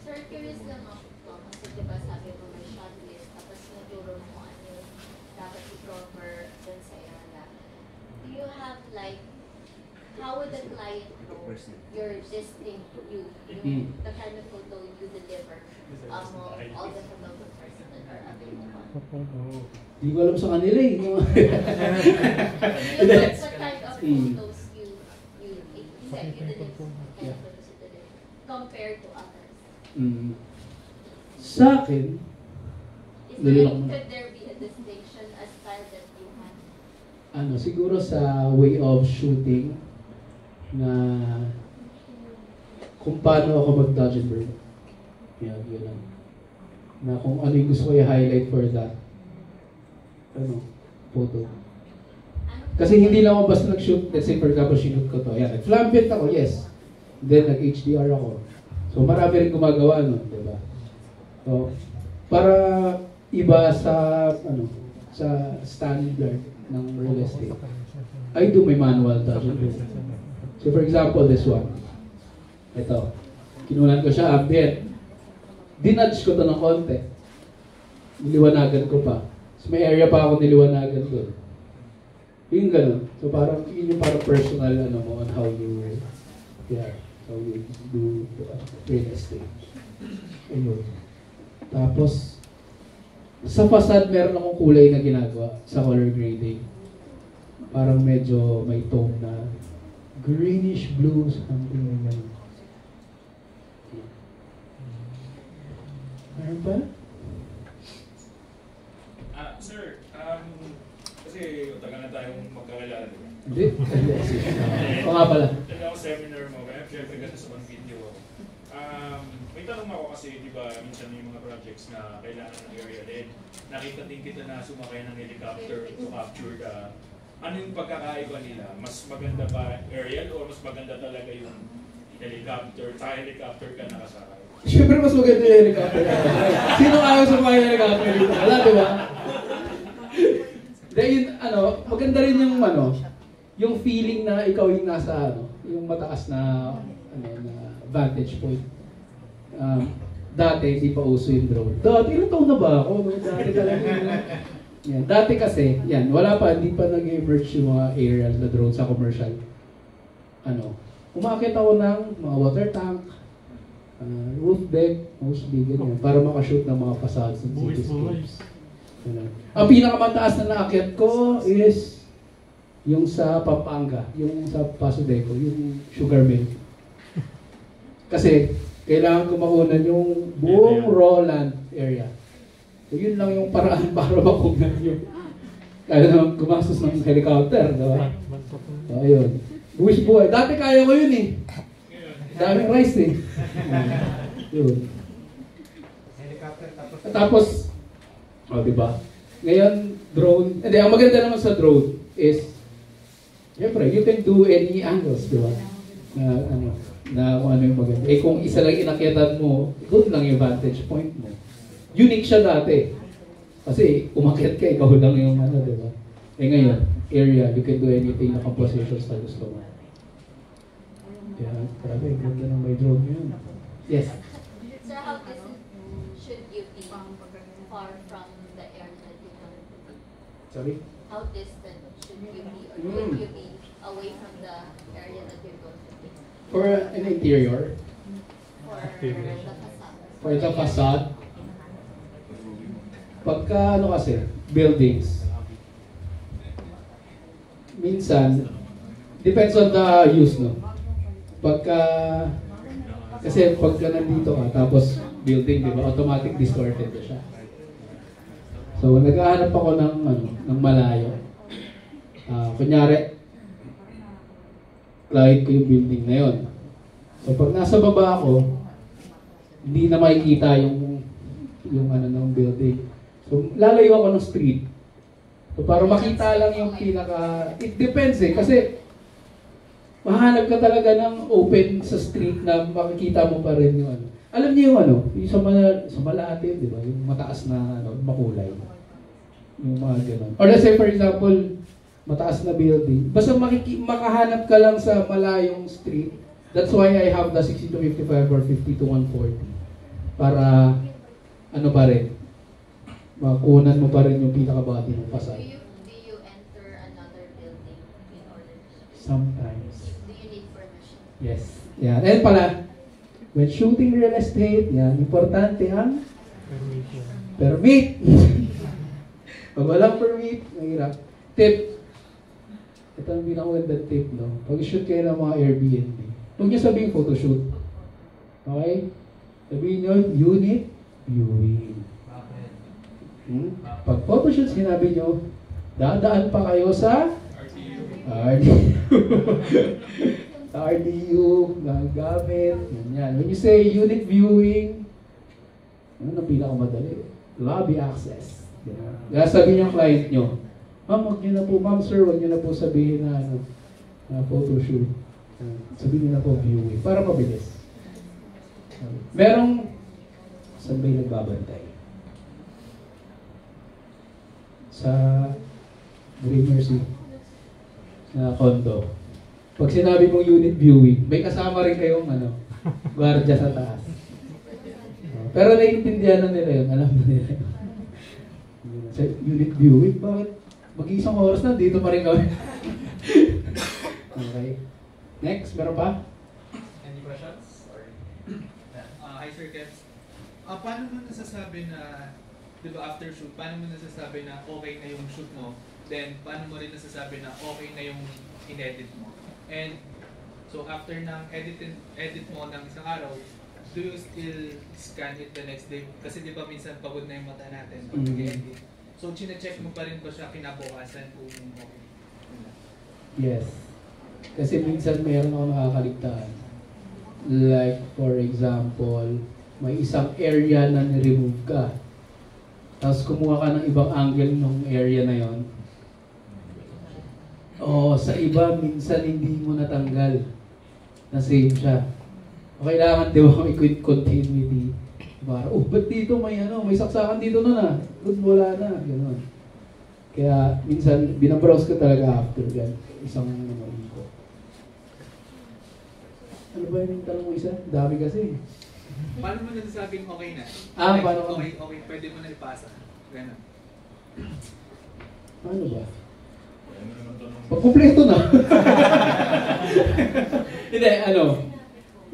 Sir, curious lang ako kasi diba sabi mo may shot list, tapos naguro mo dapat i-cover dun sa area. Do you have how would the client know your distinct you, the kind of photo you deliver among all the photographers that are available? Di ko alam sa kanila eh. What kind of photos you deliver compared to others? Sa akin, could there be a distinction as style that you have? Siguro sa way of shooting na kung paano ako mag-dodge and burn. Yun lang. Na kung ano yung gusto ko i-highlight for that photo. Kasi hindi lang ako basta nag-shoot, let's say for example, sinut ko to. Nag-flambient ako, yes. Then nag-HDR ako. So marami rin gumagawa nun, di ba? So, para iba sa sa standard ng real estate, I do my manual dodge and burn. So for example, this one. Ito. Kinunan ko siya, ambient. Dinudge ko to ng konti. Niliwanagan ko pa. So may area pa ako niliwanagan doon. Yung gano'n. So parang, yun yung parang personal ano mo on how you do real estate. Ayun. Tapos, sa facade, meron akong kulay na ginagawa sa color grading. Parang medyo may tone na greenish blue, something like that. Meron ba? Sir, kasi tagal na tayong magkakilala, di ba? Hindi. O nga pala. Tagal ako seminar mo, kaya syempre kasi sa mga video. May tanong ako kasi, di ba, minsan may mga projects na kailangan ng aerial and nakita din kita na sumakay ng helicopter to capture the ano yung pagkakaiba nila? Mas maganda ba aerial o mas maganda talaga yung helicopter? Sa helicopter ka nakasakay? Siyempre mas maganda yung helicopter. Sino ayaw sumakay ng helicopter dito? Wala, di ba? Dahil maganda rin yung feeling na ikaw yung nasa yung mataas na na vantage point. Dati hindi pa uso yung drone. Dati ilang taon na ba ako? Dati talaga yan. Dati kasi, wala pa, hindi pa nag-emerge yung mga aerial na drone sa commercial. Umakit ako ng mga water tank, roof deck, mostly ganyan, para makashoot ng mga facades and cityscapes. Ang pinakamataas na naakyat ko is yung sa Pampanga, yung sa Paso Deco, yung sugar mill. Kasi kailangan ko makunan yung buong raw land area. So yun lang yung paraan para makunan yung kaya naman gumastos ng helicopter, diba? So ayun. Buwis buhay. Dati kaya ko yun eh. Daming rice eh. Yun. Helicopter tapos diba? Ngayon, drone, ang maganda naman sa drone is syempre, you can do any angles, diba? Na kung ano yung maganda. Kung isa lang inakyatan mo, good lang yung vantage point mo. Unique siya dati. Kasi umakyat ka, ikaw lang yung diba? Ngayon, area, you can do anything na compositions na gusto mo. Grabe, ganda ng may drone yun. Yes? Sir, how distant should you be far from the area that you want to be? Sorry? How distant should you be or should you be away from the area that you're going to be? For an interior? For the facade? Pagka kasi, buildings, minsan, depends on the use, no? Kasi pagka nandito ka, tapos building, di ba, automatic distorted na siya. So, naghahanap ako ng malayo. Kunyari, client ko yung building na yun. So, pag nasa baba ako, hindi na makikita yung ng building. So, lalayo ako ng street. So, para makita lang yung it depends kasi mahanap ka talaga ng open sa street na makikita mo pa rin yung Alam niyo yung sa Malate, di ba? Yung mataas na makulay. Yung mga gano'n. Or let's say for example, mataas na building. Basta makahanap ka lang sa malayong street. That's why I have the 60 to 55 or 50 to 140. Para pa rin, makunan mo pa rin yung pinakabati ng facade. Do you enter another building in order to... Sometimes. Do you need permission? Yes. Yeah. And pala, when shooting real estate, importante ang permit. Pag walang permit, mahirap. Tip. Ito ang pinakagandang tip, no? Pag shoot kayo ng mga Airbnb, huwag niyo sabihin photoshoot. Okay? Sabihin niyo, unit viewing. Pag photoshoot, sinabi niyo, dadaan pa kayo sa RDU. Sa RDU, gagamit, yan. When you say unit viewing, ano ang pinakamadali? Lobby access. Kaya sabihin yung client nyo, ma'am, huwag nyo na po, ma'am, sir, huwag nyo na po sabihin na photoshoot. Sabihin nyo na po viewing, para mabilis. Merong, saan ba yung nagbabantay? Sa Gramercy na condo. Pag sinabi mong unit viewing, may kasama rin kayong gwardiya sa taas. Pero naiintindihan na nila yun, alam na nila yun. Sa unit viewing, bakit Mag-iisang oras na, dito pa rin kami. Okay. Next, meron pa? Any questions? Or, hi Sir Kevs. Paano mo nasasabi na, di ba after shoot, paano mo nasasabi na okay na yung shoot mo? Then, paano mo rin nasasabi na okay na yung in-edit mo? And, so after ng edit mo ng isang araw, do you still scan it the next day? Kasi di ba minsan pagod na yung mata natin pag nag-edit. So, chine-check mo pa rin ba siya kinabukasan kung okay? Yes. Kasi minsan mayroon ako nakakaligtaan. Like, for example, may isang area na ni-remove ka. Tapos kumuha ka ng ibang angle ng area na yon. Sa iba, minsan hindi mo natanggal. Na-save siya. Kailangan, di ba, may continuity. Para, ba't dito may saksakan dito na. Good, wala na. Ganun. Kaya, minsan, binabrowse ko talaga after gan. Isang ko. Ano ba yung tanong mo isa? Dami kasi. Paano mo nasasabing okay na? Paano? Okay, pwede mo na ipasa. Ganun. Paano ba? Pagkumpleto na. Hindi,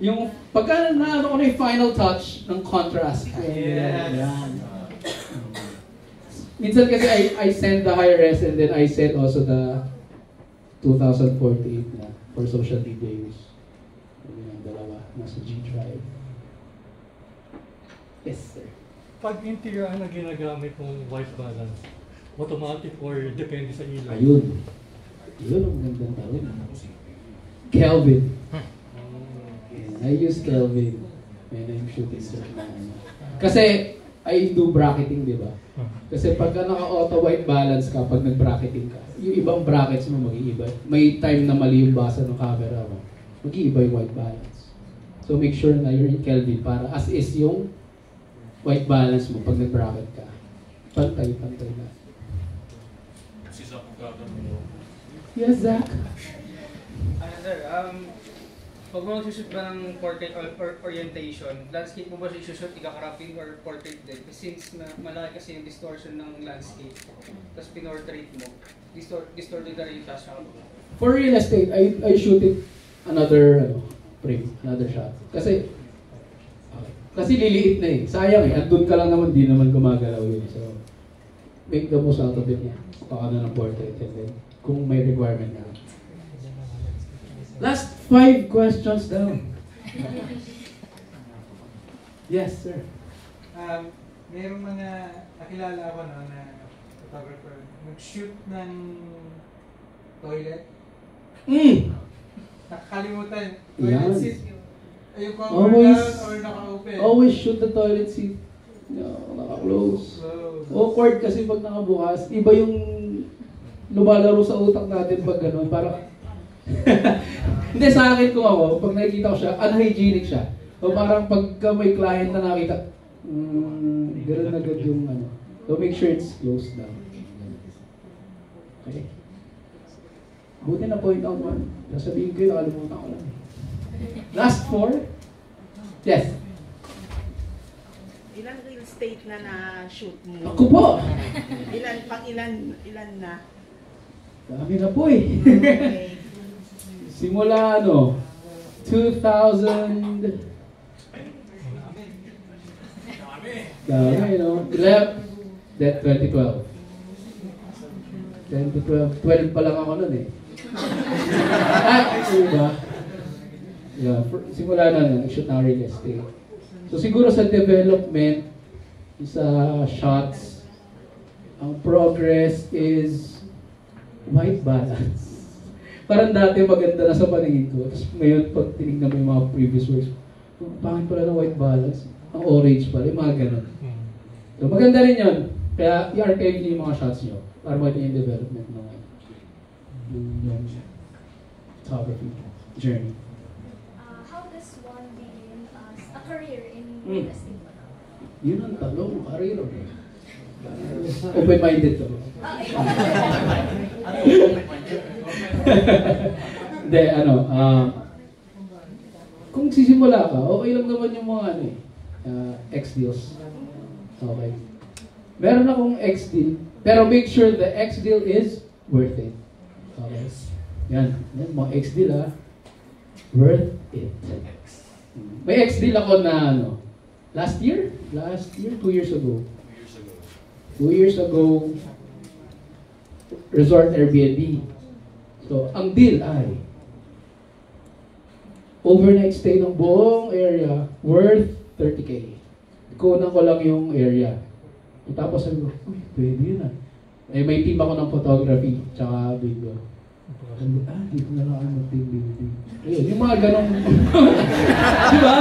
yung pagka na ko na yung final touch ng contrast. Yes. Yan. Minsan kasi I send the high res and then I send also the 2048 na for social media use. Yung dalawa, nasa G drive. Yes, sir. Pag interior na ginagamit mong white balance, automatic or depende sa ilaw? Ayun. Yun ang magandang tanong. Kelvin. I use Kelvin when I'm shooting certain Kasi I do bracketing, di ba? Kasi pagka naka-auto white balance ka, pag nag-bracketing ka, yung ibang brackets mo mag-iiba. May time na mali yung basa ng camera mo, mag-iiba yung white balance. So make sure na you're in Kelvin para as is yung white balance mo pag nag-bracket ka. Pantay na. Si Zach mo. Yes, Zach. Sir, pag mo shoot ba ng portrait or orientation, landscape mo ba siya shoot ika-cropping or portrait din? Since malaki kasi yung distortion ng landscape, tapos pinortrait mo, distorted na rin yung task out. For real estate, I shoot it another frame, another shot. Kasi liliit na eh. Sayang eh. Andun ka lang naman, di naman gumagalaw yun. So, make the most out of it. Baka na ng portrait and then kung may requirement na. Last 5 questions down. Yes, sir. Mayroong mga nakilala ako na photographer, nag-shoot ng toilet. Nakakalimutan. Toilet seat. Yung cover down or naka-open. Always shoot the toilet seat. No, naka-close. Awkward kasi pag nakabukas. Iba yung lumalaro sa utak natin pag gano'n. Parang hindi, sa akin kung ako, pag nakikita ko siya, unhygienic siya. So parang pagka may client na nakita, gano'n agad yung So make sure it's closed down. Okay? Buti na point out man. Sasabihin ko yun, nakalimutan ko lang. Last 4? Yes. Ilan real estate na na-shoot mo? Ako po! Ilan na? Dami na po eh. Okay. Simula 2000... Dami, no? 11, that 2012. 10 to 12 pa lang ako nun eh. Diba? Yeah, simula na nag-shoot ng real estate. So siguro sa development, sa shots, ang progress is white balance. Parang dati maganda na sa paningin ko. Tapos ngayon, pag tinignan mo yung mga previous works, pangit pala ng white balance. Ang orange pala, yung mga ganun. So maganda rin yun. Kaya i-archive niyo yung mga shots niyo para maganda yung development ng yung photography journey. How does one begin a career in real estate? Yun ang talong, career. Open-minded ka ba? Hindi, kung sisimula ka, okay lang naman yung mga ex-deals. Okay. Meron akong X-deal, pero make sure the X-deal is worth it. Okay? Yan mga X-deal worth it. May X-deal ako na last year, 2 years ago. 2 years ago, resort Airbnb. So, ang deal ay overnight stay ng buong area worth 30K. Kunan ko lang yung area. Tapos sabi ko, pwede yun may team ako ng photography tsaka video. Dito na lang ako mag-team building. Ayun, yung mga ganong... Diba?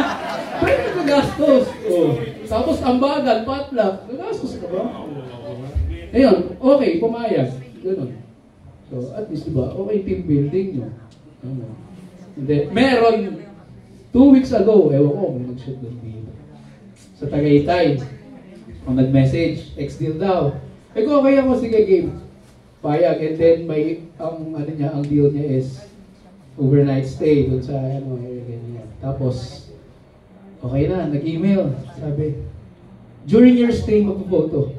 Pwede ka gastos. Tapos ambagan, potluck. Gastos ka ba? Ayun, okay, pumayag. Ganun. So, at least diba, okay team building nyo. Hindi, meron 2 weeks ago, ewan ko, may nag-shoot ng dito. Sa Tagaytay, ang nag-message, X-deal daw. Ko, okay ako, sige game. Payag, and then may, ang deal niya is overnight stay dun sa, ganyan. Tapos, okay na, nag-email. Sabi, during your stay, magpo-photo.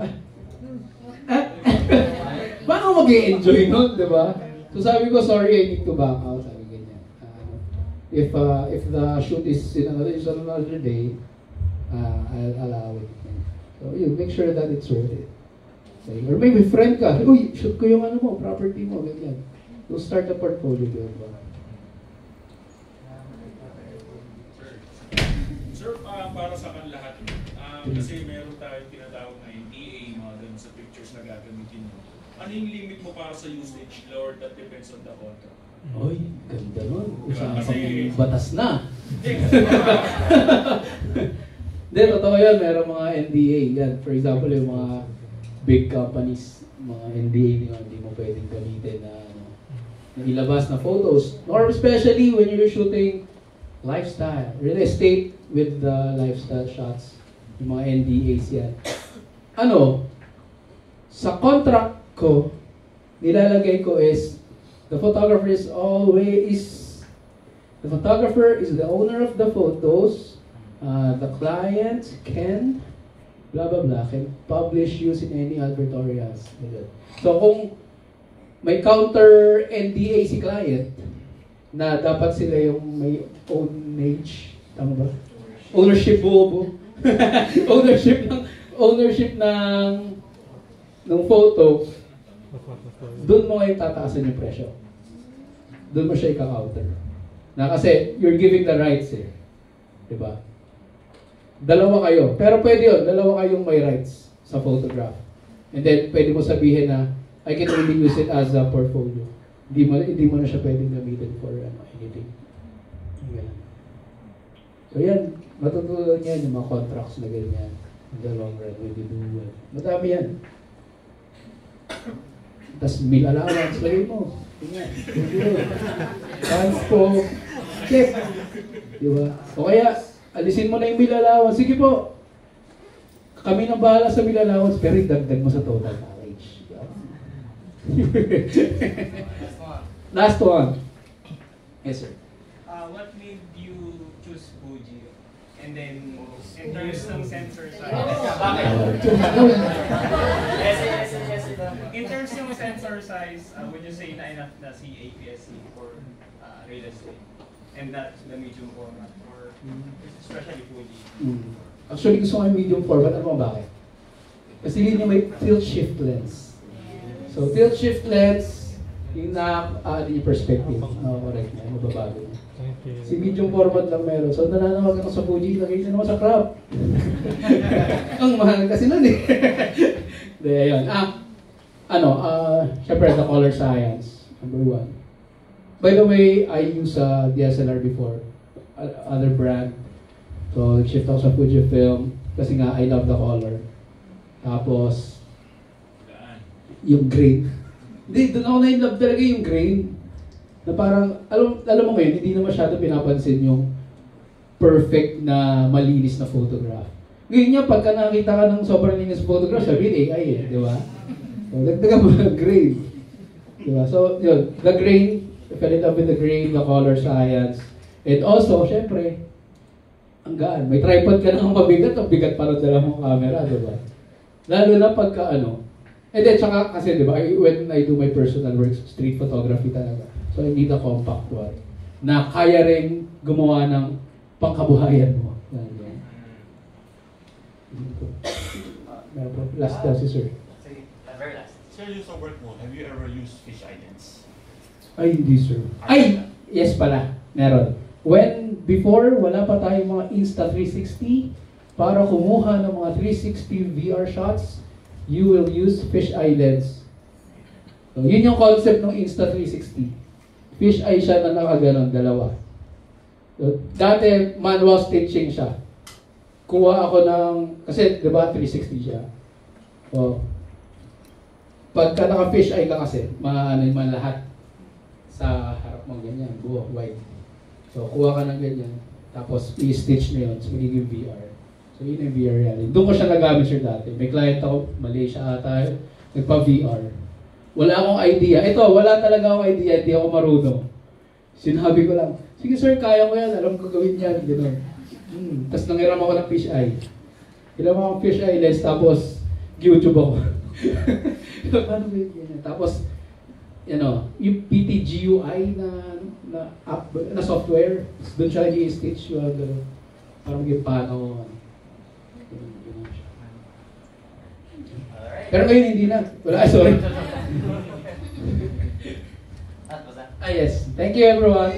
Paano mag-i-enjoy nun, di ba? So sabi ko, sorry, I need to back out. Sabi ganyan. If the shoot is in another day, I'll allow it. So you make sure that it's worth it. Okay. Or maybe friend ka, uy, shoot ko yung property mo, ganyan. So start a portfolio, di ba? Sir, para sa kan lahat, kasi meron tayong tinatawag na NDA, mga ganun sa pictures na gagamitin mo. Ano yung limit mo para sa usage, Lord, that depends on the contract? Oy, ganda nun. Diba? Kasi batas na. Hindi, totoo yan. Meron mga NDA. Yan. For example, yung mga big companies, mga NDA nyo, hindi mo pwedeng gamitin na ilabas na photos. Or especially when you're shooting lifestyle, real estate with the lifestyle shots. Yung mga NDAs yan. Sa contract ko, nilalagay ko is the photographer is the owner of the photos. The client can blah blah blah can publish using any advertorials. So kung may counter NDA si client na dapat sila yung may ownage, tama ba? Ownership bobo. ownership ng photo, doon mo ngayon tataasan yung presyo. Doon mo siya ika-counter. Na kasi, you're giving the rights Diba? Dalawa kayo. Pero pwede yun, dalawa kayong may rights sa photograph. And then, pwede mo sabihin na, I can only use it as a portfolio. Hindi mo na siya pwedeng gamitin for anything. So yan, matutunan yan yung mga contracts na ganyan. In the long run, when you do well. Madami yan. Tapos meal allowance, lagay mo. Transport, check. Diba? O kaya, alisin mo na yung meal allowance. Sige po, kami nang bahala sa meal allowance, pero idagdag mo sa total package. Last one. Yes, sir. What made you choose Fuji? And then, in terms ng sensor size, in terms ng sensor size, would you say na enough na si APS-C for real estate? And that's the medium format, or especially Fuji? Actually, gusto ko yung medium format. Ano ba bakit? Kasi yun yung may tilt-shift lens. So, tilt-shift lens, yung yung perspective. Correct na, mababago na. Si medium format lang meron. So, nananawag ako sa Fuji, lagay na naman sa crop. Ang mahal kasi nun ayun. Syempre, the color science, number 1. By the way, I use DSLR before, other brand. So, shift ako sa Fujifilm kasi nga, I love the color. Tapos, yung grain. Hindi, doon ako na-in-love talaga yung grain. Na parang, alam mo ngayon, hindi na masyado pinapansin yung perfect na malinis na photograph. Ngayon niya, pagka nakita ka ng sobrang linis na photograph, sabihin AI di ba? So, dagdagan mo ng grain. Di ba? So, yun, the grain, I fell in love with the grain, the color science, and also, syempre, ang gaan. May tripod ka ng mabigat, ang bigat pa rin dala mong camera, di ba? Lalo na pagka and then tsaka kasi di ba, when I do my personal work, street photography talaga. So I need a compact one na kaya rin gumawa ng pangkabuhayan mo. Meron po. Last daw si Sir. Very last. Sir, yung sa work mo, have you ever used fish islands? Ay, hindi sir. Ay! Yes pala. Meron. Before, wala pa tayong mga Insta360, para kumuha ng mga 360 VR shots, you will use fish islands. So, yun yung concept ng Insta360. Fish eye siya na nakaganon, dalawa. So, dati, manual stitching siya. Kuha ako ng, kasi di ba 360 siya. So, pagka naka-fish eye ka kasi, maano man lahat sa harap mo ganyan, buo, white. So, kuha ka ng ganyan, tapos i-stitch na yun, so magiging VR. So, yun yung VR reality. Doon ko siya nagamit siya dati. May client ako, Malaysia ata, nagpa-VR. Wala akong idea. Ito, wala talaga akong idea, hindi ako marunong. Sinabi ko lang, sige sir, kaya ko yan, alam ko gawin yan, gano'n. Tapos nangiram ako ng fish eye. Hiram ako ng fish eye lens, tapos YouTube ako. Paano ba yun? Tapos, yung PTGUI na app, na software, doon siya i-stitch yung parang yung paano. Pero ngayon hindi na. Wala, sorry. Yes. Thank you everyone.